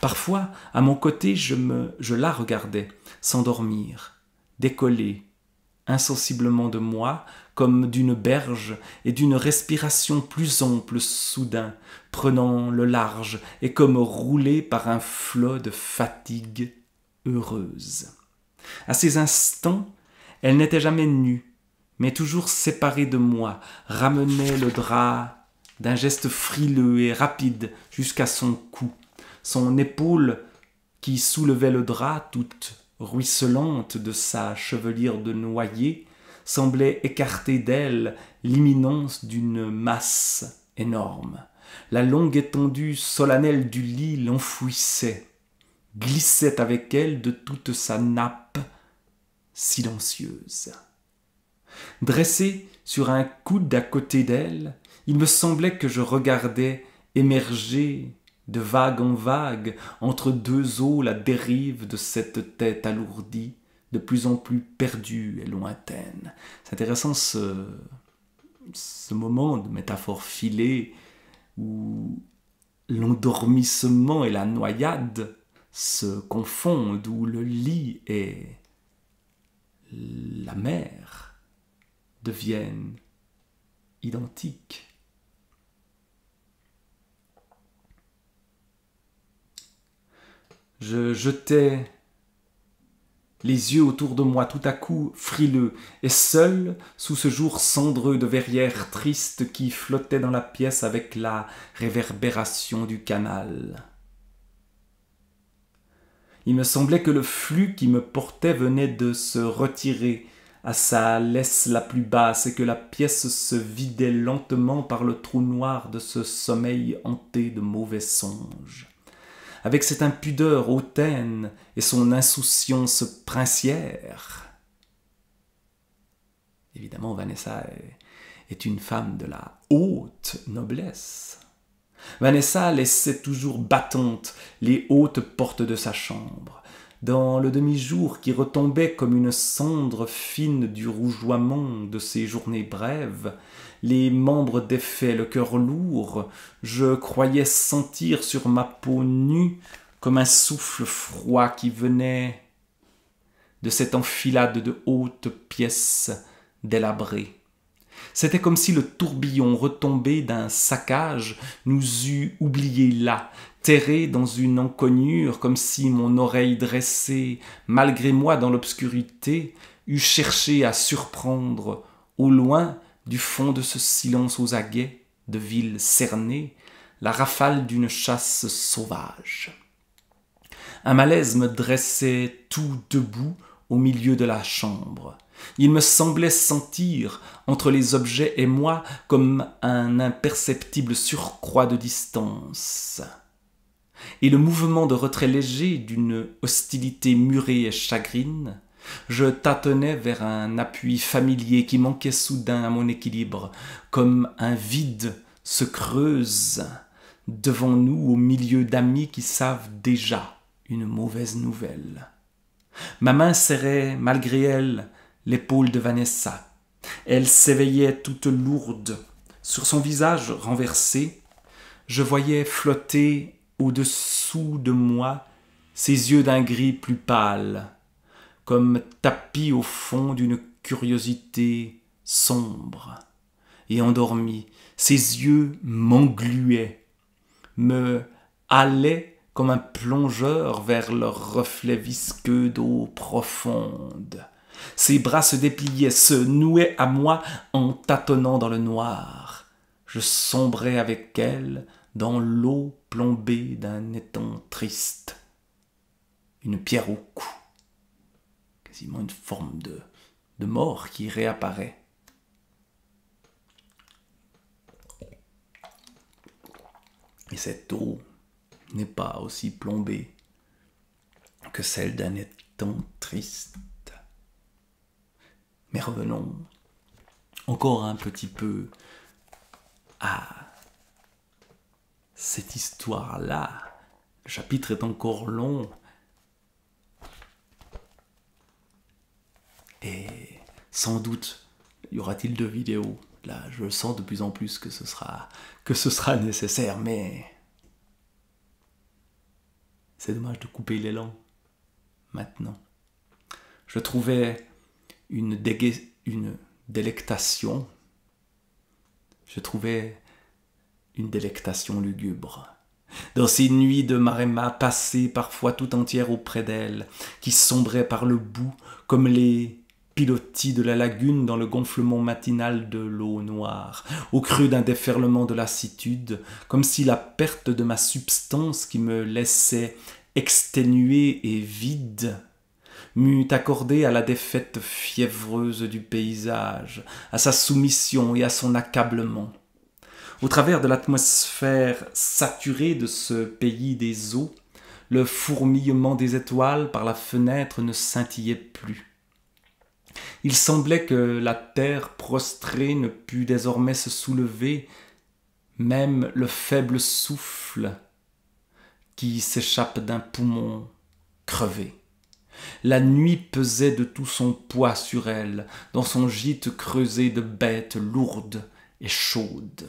Parfois, à mon côté, je la regardais, s'endormir, décoller, insensiblement de moi, comme d'une berge et d'une respiration plus ample soudain, prenant le large et comme roulée par un flot de fatigue heureuse. À ces instants, elle n'était jamais nue, mais toujours séparée de moi, ramenait le drap d'un geste frileux et rapide jusqu'à son cou. Son épaule qui soulevait le drap, toute ruisselante de sa chevelure de noyer, semblait écarter d'elle l'imminence d'une masse énorme. La longue étendue solennelle du lit l'enfouissait, glissait avec elle de toute sa nappe silencieuse. Dressé sur un coude à côté d'elle, il me semblait que je regardais émerger de vague en vague, entre deux eaux, la dérive de cette tête alourdie, de plus en plus perdue et lointaine. C'est intéressant ce moment de métaphore filée où l'endormissement et la noyade se confondent, où le lit et la mer deviennent identiques. Je jetais les yeux autour de moi tout à coup frileux et seul sous ce jour cendreux de verrières tristes qui flottait dans la pièce avec la réverbération du canal. Il me semblait que le flux qui me portait venait de se retirer à sa laisse la plus basse et que la pièce se vidait lentement par le trou noir de ce sommeil hanté de mauvais songes. Avec cette impudeur hautaine et son insouciance princière. Évidemment, Vanessa est une femme de la haute noblesse. Vanessa laissait toujours battantes les hautes portes de sa chambre. dans le demi-jour qui retombait comme une cendre fine du rougeoiement de ces journées brèves, les membres défaits, le cœur lourd, je croyais sentir sur ma peau nue comme un souffle froid qui venait de cette enfilade de hautes pièces délabrées. C'était comme si le tourbillon retombé d'un saccage nous eût oubliés là, terrés dans une encoignure, comme si mon oreille dressée, malgré moi dans l'obscurité, eût cherché à surprendre, au loin, du fond de ce silence aux aguets, de ville cernée, la rafale d'une chasse sauvage. Un malaise me dressait tout debout au milieu de la chambre. Il me semblait sentir, entre les objets et moi, comme un imperceptible surcroît de distance. Et le mouvement de retrait léger d'une hostilité murée et chagrine, je tâtonnais vers un appui familier qui manquait soudain à mon équilibre, comme un vide se creuse devant nous au milieu d'amis qui savent déjà une mauvaise nouvelle. Ma main serrait, malgré elle, l'épaule de Vanessa. Elle s'éveillait toute lourde. Sur son visage renversé, je voyais flotter au-dessous de moi ses yeux d'un gris plus pâle, comme tapis au fond d'une curiosité sombre. Et endormi, ses yeux m'engluaient, me halaient comme un plongeur vers leur reflet visqueux d'eau profonde. Ses bras se dépliaient, se nouaient à moi en tâtonnant dans le noir. Je sombrais avec elle dans l'eau plombée d'un étang triste. Une pierre au cou, quasiment une forme de mort qui réapparaît. Et cette eau n'est pas aussi plombée que celle d'un étang triste. Mais revenons encore un petit peu à cette histoire-là. Le chapitre est encore long. Et sans doute, y aura-t-il 2 vidéos. Là, je sens de plus en plus que ce sera nécessaire, mais c'est dommage de couper l'élan maintenant. Je trouvais une délectation. Je trouvais une délectation lugubre. Dans ces nuits de Maremma passées parfois tout entières auprès d'elle, qui sombraient par le bout comme les pilotis de la lagune dans le gonflement matinal de l'eau noire, au creux d'un déferlement de lassitude, comme si la perte de ma substance qui me laissait exténué et vide m'eût accordé à la défaite fiévreuse du paysage, à sa soumission et à son accablement. Au travers de l'atmosphère saturée de ce pays des eaux, le fourmillement des étoiles par la fenêtre ne scintillait plus. Il semblait que la terre prostrée ne pût désormais se soulever, même le faible souffle qui s'échappe d'un poumon crevé. La nuit pesait de tout son poids sur elle, dans son gîte creusé de bêtes lourdes et chaudes.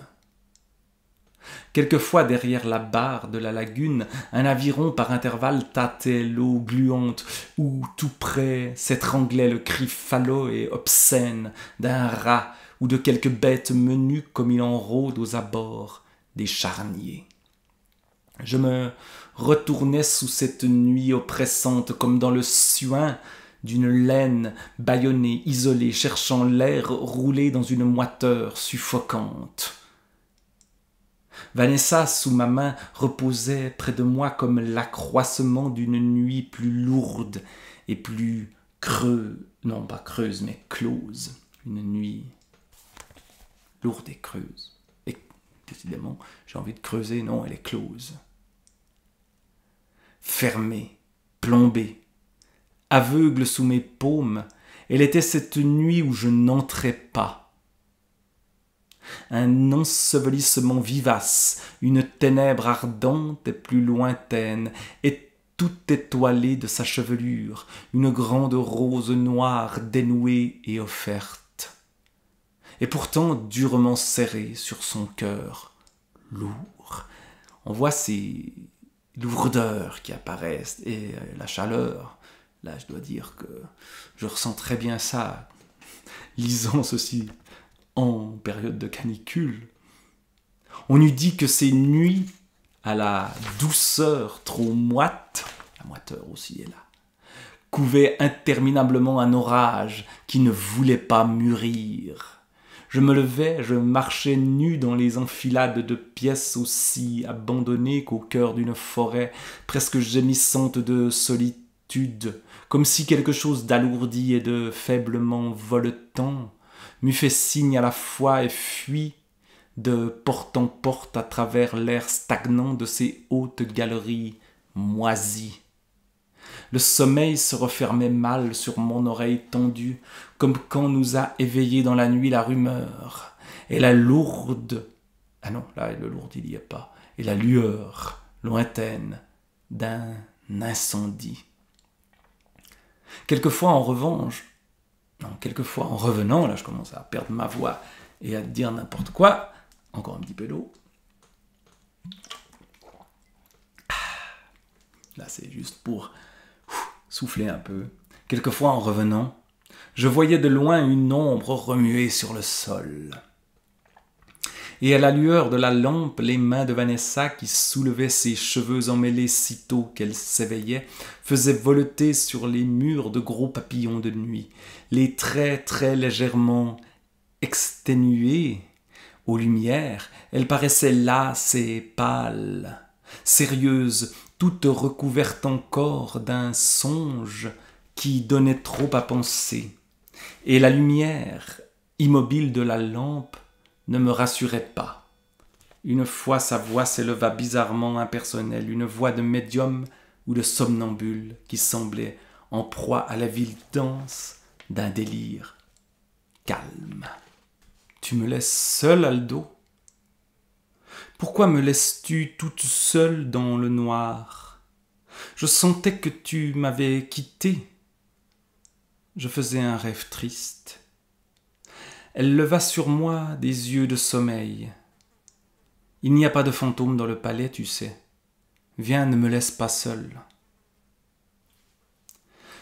Quelquefois, derrière la barre de la lagune, un aviron par intervalles tâtait l'eau gluante, ou tout près s'étranglait le cri falot et obscène d'un rat ou de quelque bête menue comme il en rôde aux abords des charniers. Je me retournais sous cette nuit oppressante comme dans le suin d'une laine bâillonnée, isolée, cherchant l'air roulé dans une moiteur suffocante. Vanessa, sous ma main, reposait près de moi comme l'accroissement d'une nuit plus lourde et plus non pas creuse, mais close. Une nuit lourde et creuse. Et décidément, j'ai envie de creuser, non, elle est close. Fermée, plombée, aveugle sous mes paumes, elle était cette nuit où je n'entrais pas. Un ensevelissement vivace, une ténèbre ardente et plus lointaine, et tout étoilée de sa chevelure, une grande rose noire dénouée et offerte, et pourtant durement serrée sur son cœur lourd. On voit ces lourdeurs qui apparaissent et la chaleur. Là, je dois dire que je ressens très bien ça, lisant ceci en période de canicule. On eût dit que ces nuits à la douceur trop moite, la moiteur aussi est là, couvaient interminablement un orage qui ne voulait pas mûrir. Je me levais, je marchais nu dans les enfilades de pièces aussi abandonnées qu'au cœur d'une forêt presque gémissante de solitude, comme si quelque chose d'alourdi et de faiblement voletant m'eût fait signe à la fois et fui de porte en porte à travers l'air stagnant de ces hautes galeries moisies. Le sommeil se refermait mal sur mon oreille tendue, comme quand nous a éveillés dans la nuit la rumeur, et la lourde, ah non, là le lourd il n'y est pas, et la lueur lointaine d'un incendie. Quelquefois en revanche, quelquefois en revenant, là je commence à perdre ma voix et à dire n'importe quoi, encore un petit peu d'eau. Là c'est juste pour souffler un peu. Quelquefois en revenant, je voyais de loin une ombre remuer sur le sol. Et à la lueur de la lampe, les mains de Vanessa, qui soulevaient ses cheveux emmêlés sitôt qu'elle s'éveillait, faisaient voleter sur les murs de gros papillons de nuit, les traits très légèrement exténués aux lumières. Elle paraissait lasse et pâle, sérieuse, toute recouverte encore d'un songe qui donnait trop à penser. Et la lumière, immobile de la lampe, ne me rassurait pas. Une fois sa voix s'éleva bizarrement impersonnelle, une voix de médium ou de somnambule qui semblait en proie à la évidence d'un délire calme. « Tu me laisses seule, Aldo ? Pourquoi me laisses-tu toute seule dans le noir ? Je sentais que tu m'avais quitté. Je faisais un rêve triste. » Elle leva sur moi des yeux de sommeil. « Il n'y a pas de fantôme dans le palais, tu sais. Viens, ne me laisse pas seule. »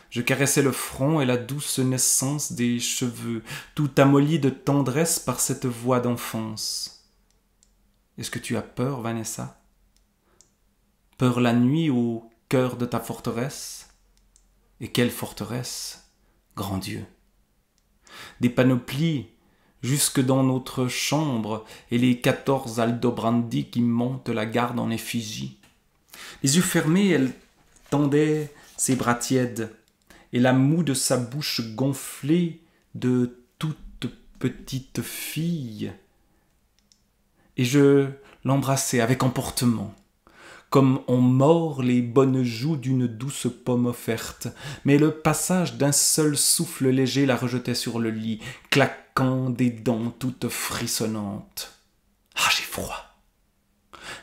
Je caressais le front et la douce naissance des cheveux, tout amolli de tendresse par cette voix d'enfance. « Est-ce que tu as peur, Vanessa ? Peur la nuit au cœur de ta forteresse ? Et quelle forteresse, grand Dieu ! Des panoplies jusque dans notre chambre et les 14 Aldobrandi qui montent la garde en effigie. Les yeux fermés, elle tendait ses bras tièdes et la moue de sa bouche gonflée de toute petite fille. Et je l'embrassais avec emportement, comme on mord les bonnes joues d'une douce pomme offerte, mais le passage d'un seul souffle léger la rejetait sur le lit, claquant des dents toutes frissonnantes. « Ah, j'ai froid !»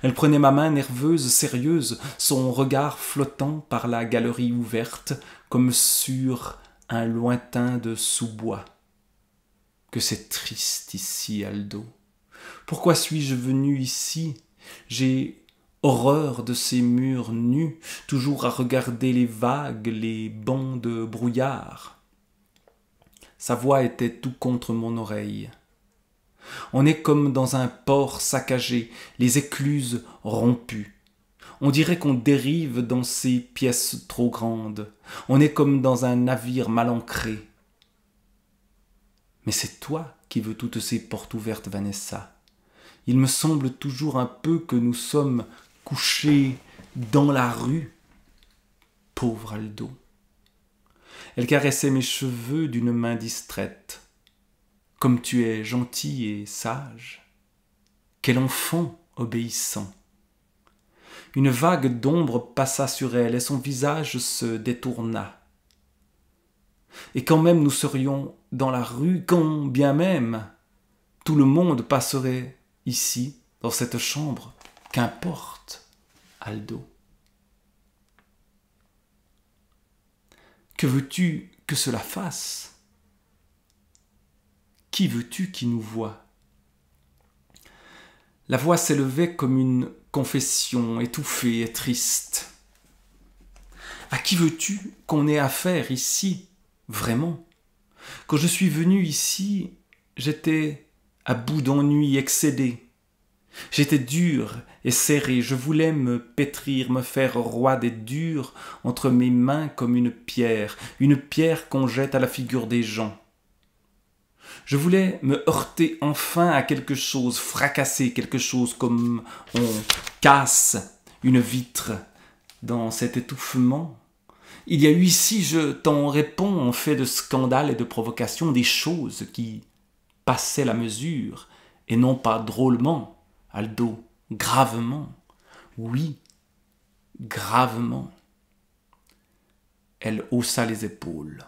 Elle prenait ma main nerveuse, sérieuse, son regard flottant par la galerie ouverte, comme sur un lointain de sous-bois. « Que c'est triste ici, Aldo. Pourquoi suis-je venu ici ? J'ai horreur de ces murs nus, toujours à regarder les vagues, les bancs de brouillard. » Sa voix était tout contre mon oreille. On est comme dans un port saccagé, les écluses rompues. On dirait qu'on dérive dans ces pièces trop grandes. On est comme dans un navire mal ancré. Mais c'est toi qui veux toutes ces portes ouvertes, Vanessa. Il me semble toujours un peu que nous sommes couchés dans la rue. Pauvre Aldo. Elle caressait mes cheveux d'une main distraite. Comme tu es gentil et sage. Quel enfant obéissant. Une vague d'ombre passa sur elle et son visage se détourna. Et quand même nous serions dans la rue, quand bien même tout le monde passerait ici, dans cette chambre, qu'importe, Aldo. Que veux-tu que cela fasse? Qui veux-tu qui nous voie? La voix s'élevait comme une confession étouffée et triste. À qui veux-tu qu'on ait affaire ici, vraiment? Quand je suis venu ici, j'étais à bout d'ennui excédé. J'étais dur et serré, je voulais me pétrir, me faire roi des durs entre mes mains comme une pierre qu'on jette à la figure des gens. Je voulais me heurter enfin à quelque chose, fracasser quelque chose comme on casse une vitre dans cet étouffement. Il y a eu ici, je t'en réponds, en fait de scandale et de provocation, des choses qui passaient la mesure, et non pas drôlement, Aldo, gravement, oui, gravement. Elle haussa les épaules,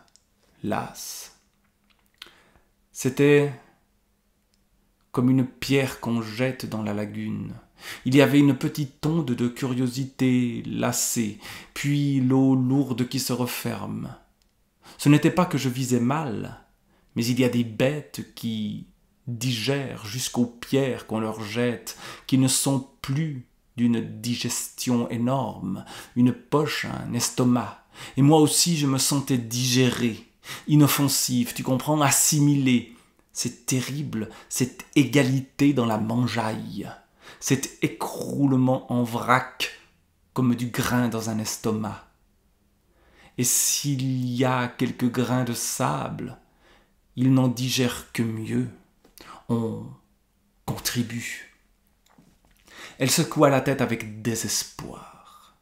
lasse. C'était comme une pierre qu'on jette dans la lagune. Il y avait une petite onde de curiosité lassée, puis l'eau lourde qui se referme. Ce n'était pas que je visais mal, mais il y a des bêtes qui digèrent jusqu'aux pierres qu'on leur jette, qui ne sont plus d'une digestion énorme, une poche, un estomac. Et moi aussi je me sentais digéré, inoffensif, tu comprends, assimilé. C'est terrible, cette égalité dans la mangeaille, cet écroulement en vrac comme du grain dans un estomac. Et s'il y a quelques grains de sable, ils n'en digèrent que mieux. On contribue. Elle secoua la tête avec désespoir.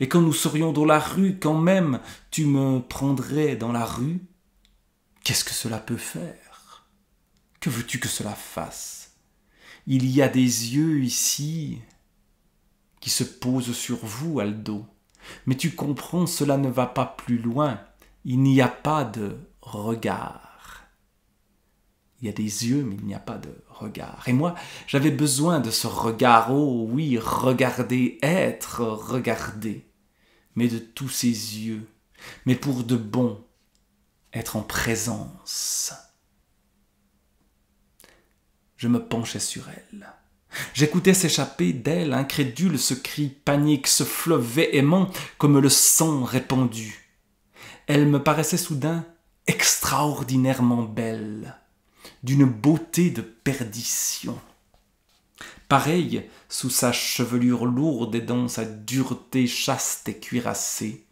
Et quand nous serions dans la rue, quand même, tu me prendrais dans la rue? Qu'est-ce que cela peut faire? Que veux-tu que cela fasse? Il y a des yeux ici qui se posent sur vous, Aldo. Mais tu comprends, cela ne va pas plus loin. Il n'y a pas de regard. Il y a des yeux, mais il n'y a pas de regard. Et moi, j'avais besoin de ce regard. Oh oui, regarder, être regardé. Mais de tous ces yeux. Mais pour de bon, être en présence. Je me penchais sur elle. J'écoutais s'échapper d'elle, incrédule, ce cri panique, ce fleuve véhément comme le sang répandu. Elle me paraissait soudain extraordinairement belle, d'une beauté de perdition. Pareille, sous sa chevelure lourde et dans sa dureté chaste et cuirassée,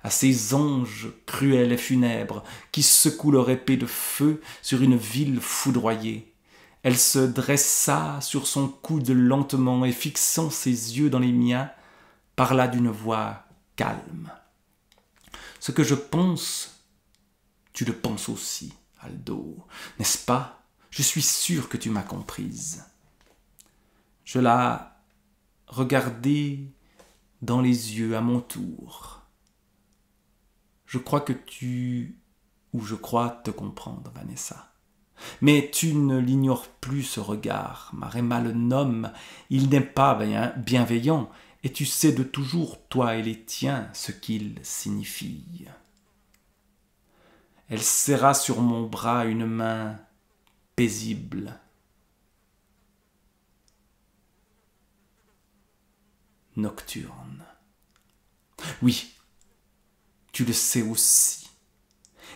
à ces anges cruels et funèbres qui secouent leur épée de feu sur une ville foudroyée. Elle se dressa sur son coude lentement et fixant ses yeux dans les miens, parla d'une voix calme. Ce que je pense, tu le penses aussi, Aldo, n'est-ce pas? Je suis sûr que tu m'as comprise. Je la regardai dans les yeux à mon tour. Je crois que je crois te comprendre, Vanessa. Mais tu ne l'ignores plus, ce regard. Maremma le nomme, il n'est pas bienveillant, et tu sais de toujours, toi et les tiens, ce qu'il signifie. Elle serra sur mon bras une main paisible. Nocturne. Oui, tu le sais aussi.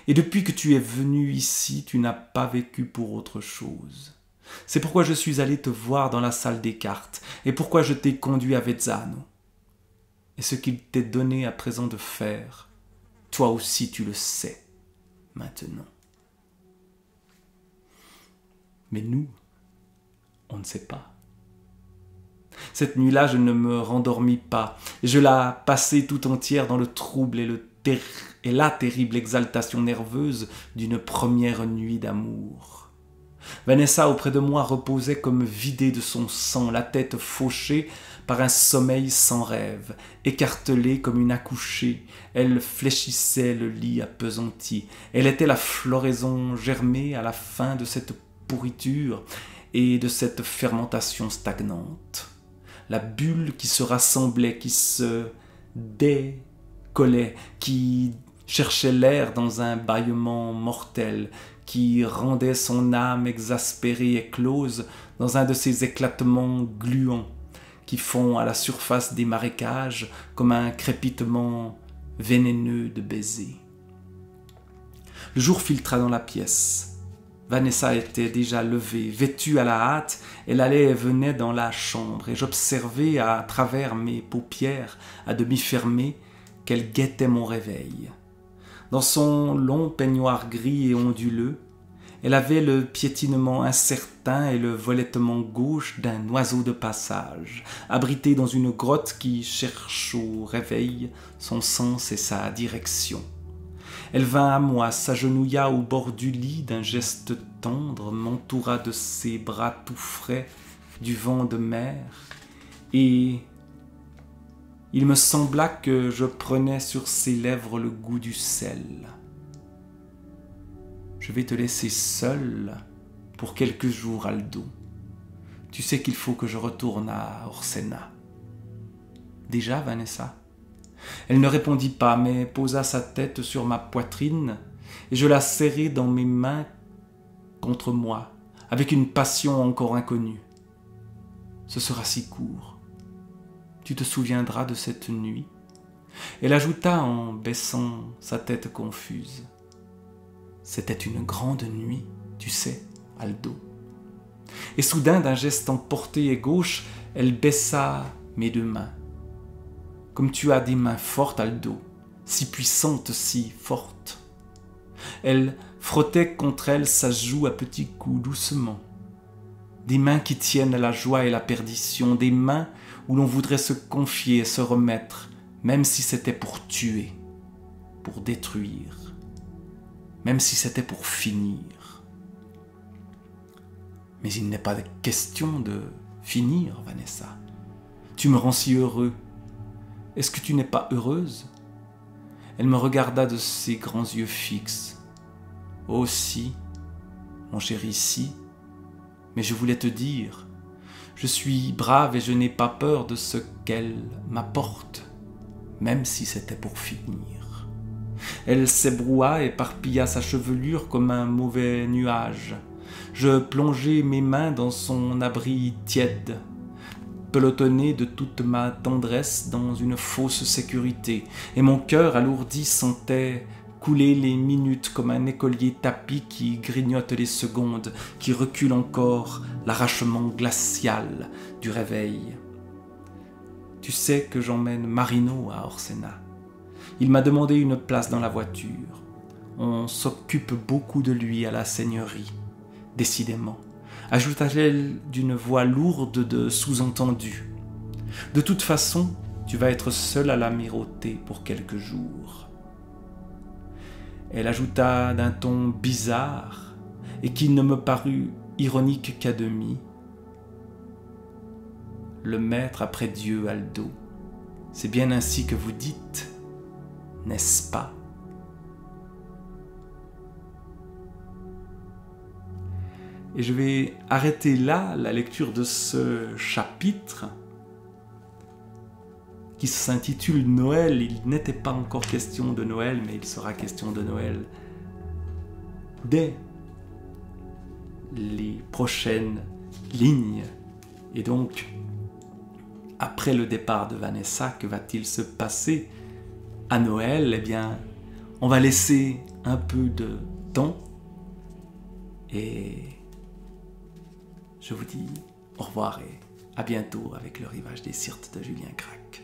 Et depuis que tu es venu ici, tu n'as pas vécu pour autre chose. C'est pourquoi je suis allé te voir dans la salle des cartes, et pourquoi je t'ai conduit à Vezzano. Et ce qu'il t'est donné à présent de faire, toi aussi tu le sais, maintenant. Mais nous, on ne sait pas. Cette nuit-là, je ne me rendormis pas, et je la passai tout entière dans le trouble et la terrible exaltation nerveuse d'une première nuit d'amour. Vanessa auprès de moi reposait comme vidée de son sang, la tête fauchée par un sommeil sans rêve, écartelée comme une accouchée. Elle fléchissait le lit appesanti. Elle était la floraison germée à la fin de cette pourriture et de cette fermentation stagnante. La bulle qui se rassemblait, qui se décollait, qui cherchait l'air dans un bâillement mortel qui rendait son âme exaspérée et close dans un de ces éclatements gluants qui font à la surface des marécages comme un crépitement vénéneux de baisers. Le jour filtra dans la pièce. Vanessa était déjà levée, vêtue à la hâte, elle allait et venait dans la chambre, et j'observais à travers mes paupières à demi fermées qu'elle guettait mon réveil. Dans son long peignoir gris et onduleux, elle avait le piétinement incertain et le volettement gauche d'un oiseau de passage, abrité dans une grotte qui cherche au réveil son sens et sa direction. Elle vint à moi, s'agenouilla au bord du lit d'un geste tendre, m'entoura de ses bras tout frais du vent de mer, et il me sembla que je prenais sur ses lèvres le goût du sel. Je vais te laisser seul pour quelques jours, Aldo. Tu sais qu'il faut que je retourne à Orsena. Déjà, Vanessa ? Elle ne répondit pas, mais posa sa tête sur ma poitrine et je la serrai dans mes mains contre moi, avec une passion encore inconnue. Ce sera si court. Tu te souviendras de cette nuit ? Elle ajouta en baissant sa tête confuse. C'était une grande nuit, tu sais, Aldo. Et soudain, d'un geste emporté et gauche, elle baissa mes deux mains. Comme tu as des mains fortes, Aldo, si puissantes, si fortes. Elle frottait contre elle sa joue à petits coups, doucement. Des mains qui tiennent la joie et la perdition, des mains où l'on voudrait se confier et se remettre, même si c'était pour tuer, pour détruire, même si c'était pour finir. Mais il n'est pas question de finir, Vanessa. Tu me rends si heureux. Est-ce que tu n'es pas heureuse ? Elle me regarda de ses grands yeux fixes. Oh si, mon chéri, si. Mais je voulais te dire, je suis brave et je n'ai pas peur de ce qu'elle m'apporte, même si c'était pour finir. Elle s'ébroua et éparpilla sa chevelure comme un mauvais nuage. Je plongeai mes mains dans son abri tiède, pelotonné de toute ma tendresse dans une fausse sécurité, et mon cœur alourdi sentait couler les minutes comme un écolier tapi qui grignote les secondes, qui recule encore l'arrachement glacial du réveil. Tu sais que j'emmène Marino à Orsena. Il m'a demandé une place dans la voiture. On s'occupe beaucoup de lui à la seigneurie, décidément, ajouta-t-elle d'une voix lourde de sous-entendu. De toute façon, tu vas être seul à l'amirauté pour quelques jours. Elle ajouta d'un ton bizarre et qui ne me parut ironique qu'à demi. Le maître après Dieu, Aldo, c'est bien ainsi que vous dites, n'est-ce pas ? Et je vais arrêter là la lecture de ce chapitre qui s'intitule Noël. Il n'était pas encore question de Noël, mais il sera question de Noël dès les prochaines lignes. Et donc, après le départ de Vanessa, que va-t-il se passer à Noël ? Eh bien, on va laisser un peu de temps et je vous dis au revoir et à bientôt avec le rivage des Syrtes de Julien Gracq.